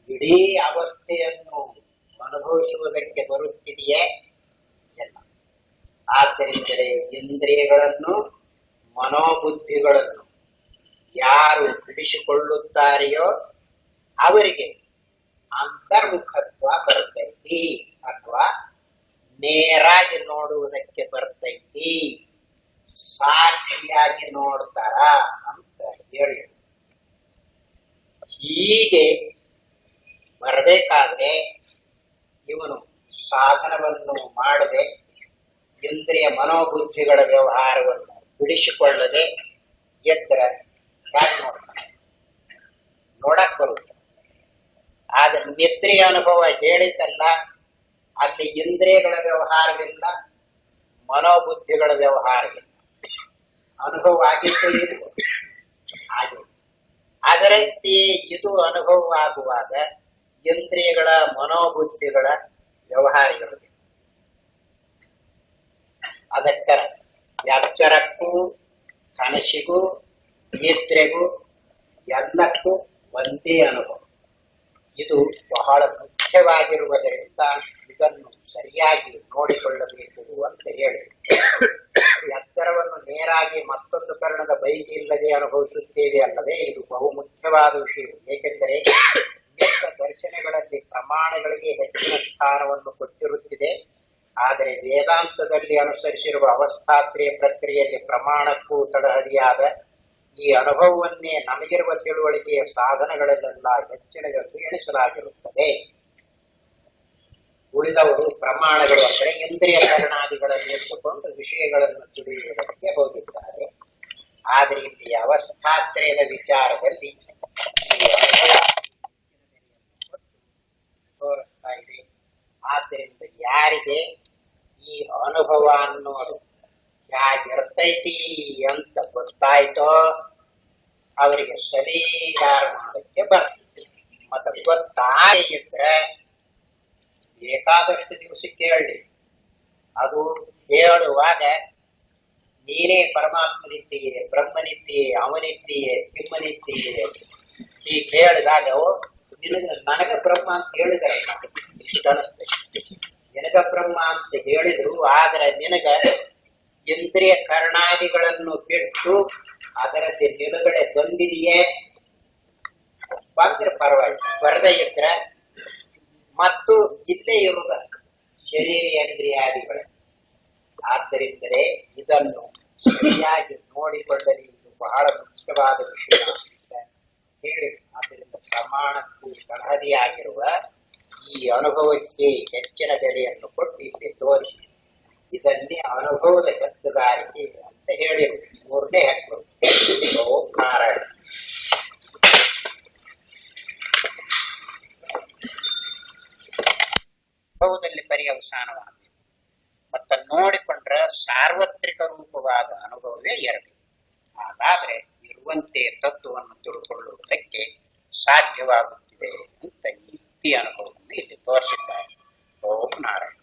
ಇಡೀ ಅವಸ್ಥೆಯನ್ನು ಅನುಭವಿಸುವುದಕ್ಕೆ ಬರುತ್ತಿದೆಯೇ ಎಲ್ಲ. ಆದ್ದರಿಂದಲೇ ಇಂದ್ರಿಯಗಳನ್ನು ಮನೋಬುದ್ಧಿಗಳನ್ನು ಯಾರು ಬಿಡಿಸಿಕೊಳ್ಳುತ್ತಾರೆಯೋ ಅವರಿಗೆ ಅಂತರ್ಮುಖತ್ವ ಬರ್ತೈತಿ, ಅಥವಾ ನೇರಾಗಿ ನೋಡುವುದಕ್ಕೆ ಬರ್ತೈತಿ, ಸಾಕ್ಷಿಯಾಗಿ ನೋಡ್ತಾರ ಅಂತ ಹೇಳಿ. ಹೀಗೆ ಬರಬೇಕಾದ್ರೆ ಇವನು ಸಾಧನವನ್ನು ಮಾಡದೆ ಇಂದ್ರಿಯ ಮನೋಬುದ್ಧಿಗಳ ವ್ಯವಹಾರವನ್ನು ಬಿಡಿಸಿಕೊಳ್ಳದೆ ಎತ್ತರ ಯಾಕೆ ನೋಡ್ತಾನೆ? ನೋಡಕ್ ಬರುತ್ತೆ. ಆದ್ರೆ ನಿದ್ರೆಯ ಅನುಭವ ಹೇಳಿದ್ದಲ್ಲ, ಅಲ್ಲಿ ಇಂದ್ರಿಯಗಳ ವ್ಯವಹಾರವಿಲ್ಲ, ಮನೋಬುದ್ಧಿಗಳ ವ್ಯವಹಾರವಿಲ್ಲ. ಅನುಭವ ಆಗಿತ್ತು ಇದು ಹಾಗೆ. ಅದರಂತೆ ಇದು ಅನುಭವ ಆಗುವಾಗ ಇಂದ್ರಿಯಗಳ ಮನೋಬುದ್ಧಿಗಳ ವ್ಯವಹಾರಗಳು ಅದಕ್ಕ ಎಚ್ಚರಕ್ಕೂ ಕನಸಿಗೂ ನಿದ್ರೆಗೂ ಎಲ್ಲಕ್ಕೂ ಒಂದೇ ಅನುಭವ. ಇದು ಬಹಳ ಮುಖ್ಯವಾಗಿರುವುದರಿಂದ ಇದನ್ನು ಸರಿಯಾಗಿ ನೋಡಿಕೊಳ್ಳಬೇಕು ಅಂತ ಹೇಳಿ, ಎಚ್ಚರವನ್ನು ನೇರಾಗಿ ಮತ್ತೊಂದು ಕರ್ಣದ ಬೈಗಿ ಇಲ್ಲದೆ ಅನುಭವಿಸುತ್ತೇವೆ ಅಲ್ಲವೇ, ಇದು ಬಹು ಮುಖ್ಯವಾದ ವಿಷಯ. ಏಕೆಂದರೆ ದರ್ಶನಗಳಲ್ಲಿ ಪ್ರಮಾಣಗಳಿಗೆ ಹೆಚ್ಚಿನ ಸ್ಥಾನವನ್ನು ಕೊಟ್ಟಿರುತ್ತಿದೆ. ಆದರೆ ವೇದಾಂತದಲ್ಲಿ ಅನುಸರಿಸಿರುವ ಅವಸ್ಥಾತ್ರೆಯ ಪ್ರಕ್ರಿಯೆಯಲ್ಲಿ ಪ್ರಮಾಣಕ್ಕೂ ತಡಹಡಿಯಾದ ಈ ಅನುಭವವನ್ನೇ ನಮಗಿರುವ ತಿಳುವಳಿಕೆಯ ಸಾಧನಗಳಲ್ಲೆಲ್ಲ ಹೆಚ್ಚಿನದನ್ನು ಎಣಿಸಲಾಗಿರುತ್ತದೆ. ಉಳಿದವರು ಪ್ರಮಾಣಗಳು ಅಂದರೆ ಇಂದ್ರಿಯ ಕರಣಾದಿಗಳನ್ನು ಎತ್ತುಕೊಂಡು ವಿಷಯಗಳನ್ನು ತಿಳಿಯುವುದಕ್ಕೆ ಹೋಗಿದ್ದಾರೆ. ಆದರೆ ಇಲ್ಲಿ ಅವಸ್ಥಾತ್ರಯದ ವಿಚಾರದಲ್ಲಿ ಈ ಅನುಭವ ತೋರಿಸ್ತಾ ಇದೆ. ಆದ್ದರಿಂದ ಯಾರಿಗೆ ಈ ಅನುಭವ ಅನ್ನೋದು ಯಾಗಿರ್ತೈತಿ ಅಂತ ಗೊತ್ತಾಯ್ತೋ ಅವರಿಗೆ ಸರಿದಾರ ಮಾಡೋಕ್ಕೆ ಬರ್ತೈತಿ. ಮತ್ತೆ ಗೊತ್ತಾಗಿದ್ರೆ ಬೇಕಾದಷ್ಟು ದಿವಸಕ್ಕೆ ಹೇಳಿ. ಅದು ಹೇಳುವಾಗ ನೀನೇ ಪರಮಾತ್ಮನಿದ್ದೀಯೆ, ಬ್ರಹ್ಮನಿದ್ದೀಯೆ, ಅವನಿದ್ದೀಯೆ, ಕಿಮ್ಮನಿದ್ದೀಯೆ ಹೀಗೆ ಹೇಳಿದಾಗ ನನಗ ಬ್ರಹ್ಮ ಅಂತ ಹೇಳಿದಾರೆ ಇಷ್ಟು ಅನಿಸ್ತೈತಿ. ನಿನಗ ಬ್ರಹ್ಮ ಅಂತ ಹೇಳಿದ್ರು, ಆದ್ರೆ ನಿನಗ ಇಂದ್ರಿಯ ಕರ್ಣಾದಿಗಳನ್ನು ಬಿಟ್ಟು ಅದರಲ್ಲಿ ನಿಲುಗಡೆ ಬಂದಿದೆಯೇ ಬಂದ್ರೆ ಪರವಾಗಿಲ್ಲ, ಬರದೇ ಇದ್ರೆ ಮತ್ತು ಇಲ್ಲೇ ಇರುವುದ ಶರೀರೇಂದ್ರಿಯಾದಿಗಳು. ಆದ್ದರಿಂದಲೇ ಇದನ್ನು ಸರಿಯಾಗಿ ನೋಡಿಕೊಳ್ಳಲಿ, ಇದು ಬಹಳ ಮುಖ್ಯವಾದ ವಿಷಯ ಅಂತ ಹೇಳಿ. ಆದ್ದರಿಂದ ಪ್ರಮಾಣಕ್ಕೂ ತಳಹದಿಯಾಗಿರುವ ಈ ಅನುಭವಕ್ಕೆ ಹೆಚ್ಚಿನ ಬೆಲೆಯನ್ನು ಕೊಟ್ಟು ಇಲ್ಲಿ ತೋರಿಸಿ ಇದನ್ನೇ ಅನುಭವದ ಕತ್ತುಗಾರಿಕೆ ಅಂತ ಹೇಳಿರು. ಮೂರನೇ ಹೆಸರು ನಾರಾಯಣ. ಅನುಭವದಲ್ಲಿ ಪರ್ಯವಸಾನವಾಗಿದೆ. ಮತ್ತ ನೋಡಿಕೊಂಡ್ರೆ ಸಾರ್ವತ್ರಿಕ ರೂಪವಾದ ಅನುಭವವೇ ಇರಬೇಕು. ಹಾಗಾದ್ರೆ ಇರುವಂತೆ ತತ್ವವನ್ನು ತಿಳ್ಕೊಳ್ಳುವುದಕ್ಕೆ ಸಾಧ್ಯವಾಗುತ್ತಿದೆ ಅಂತ ಈ ಅನುಭವವನ್ನು ಇಲ್ಲಿ ತೋರಿಸಿದ್ದಾರೆ. ಓಂ ನಾರಾಯಣ.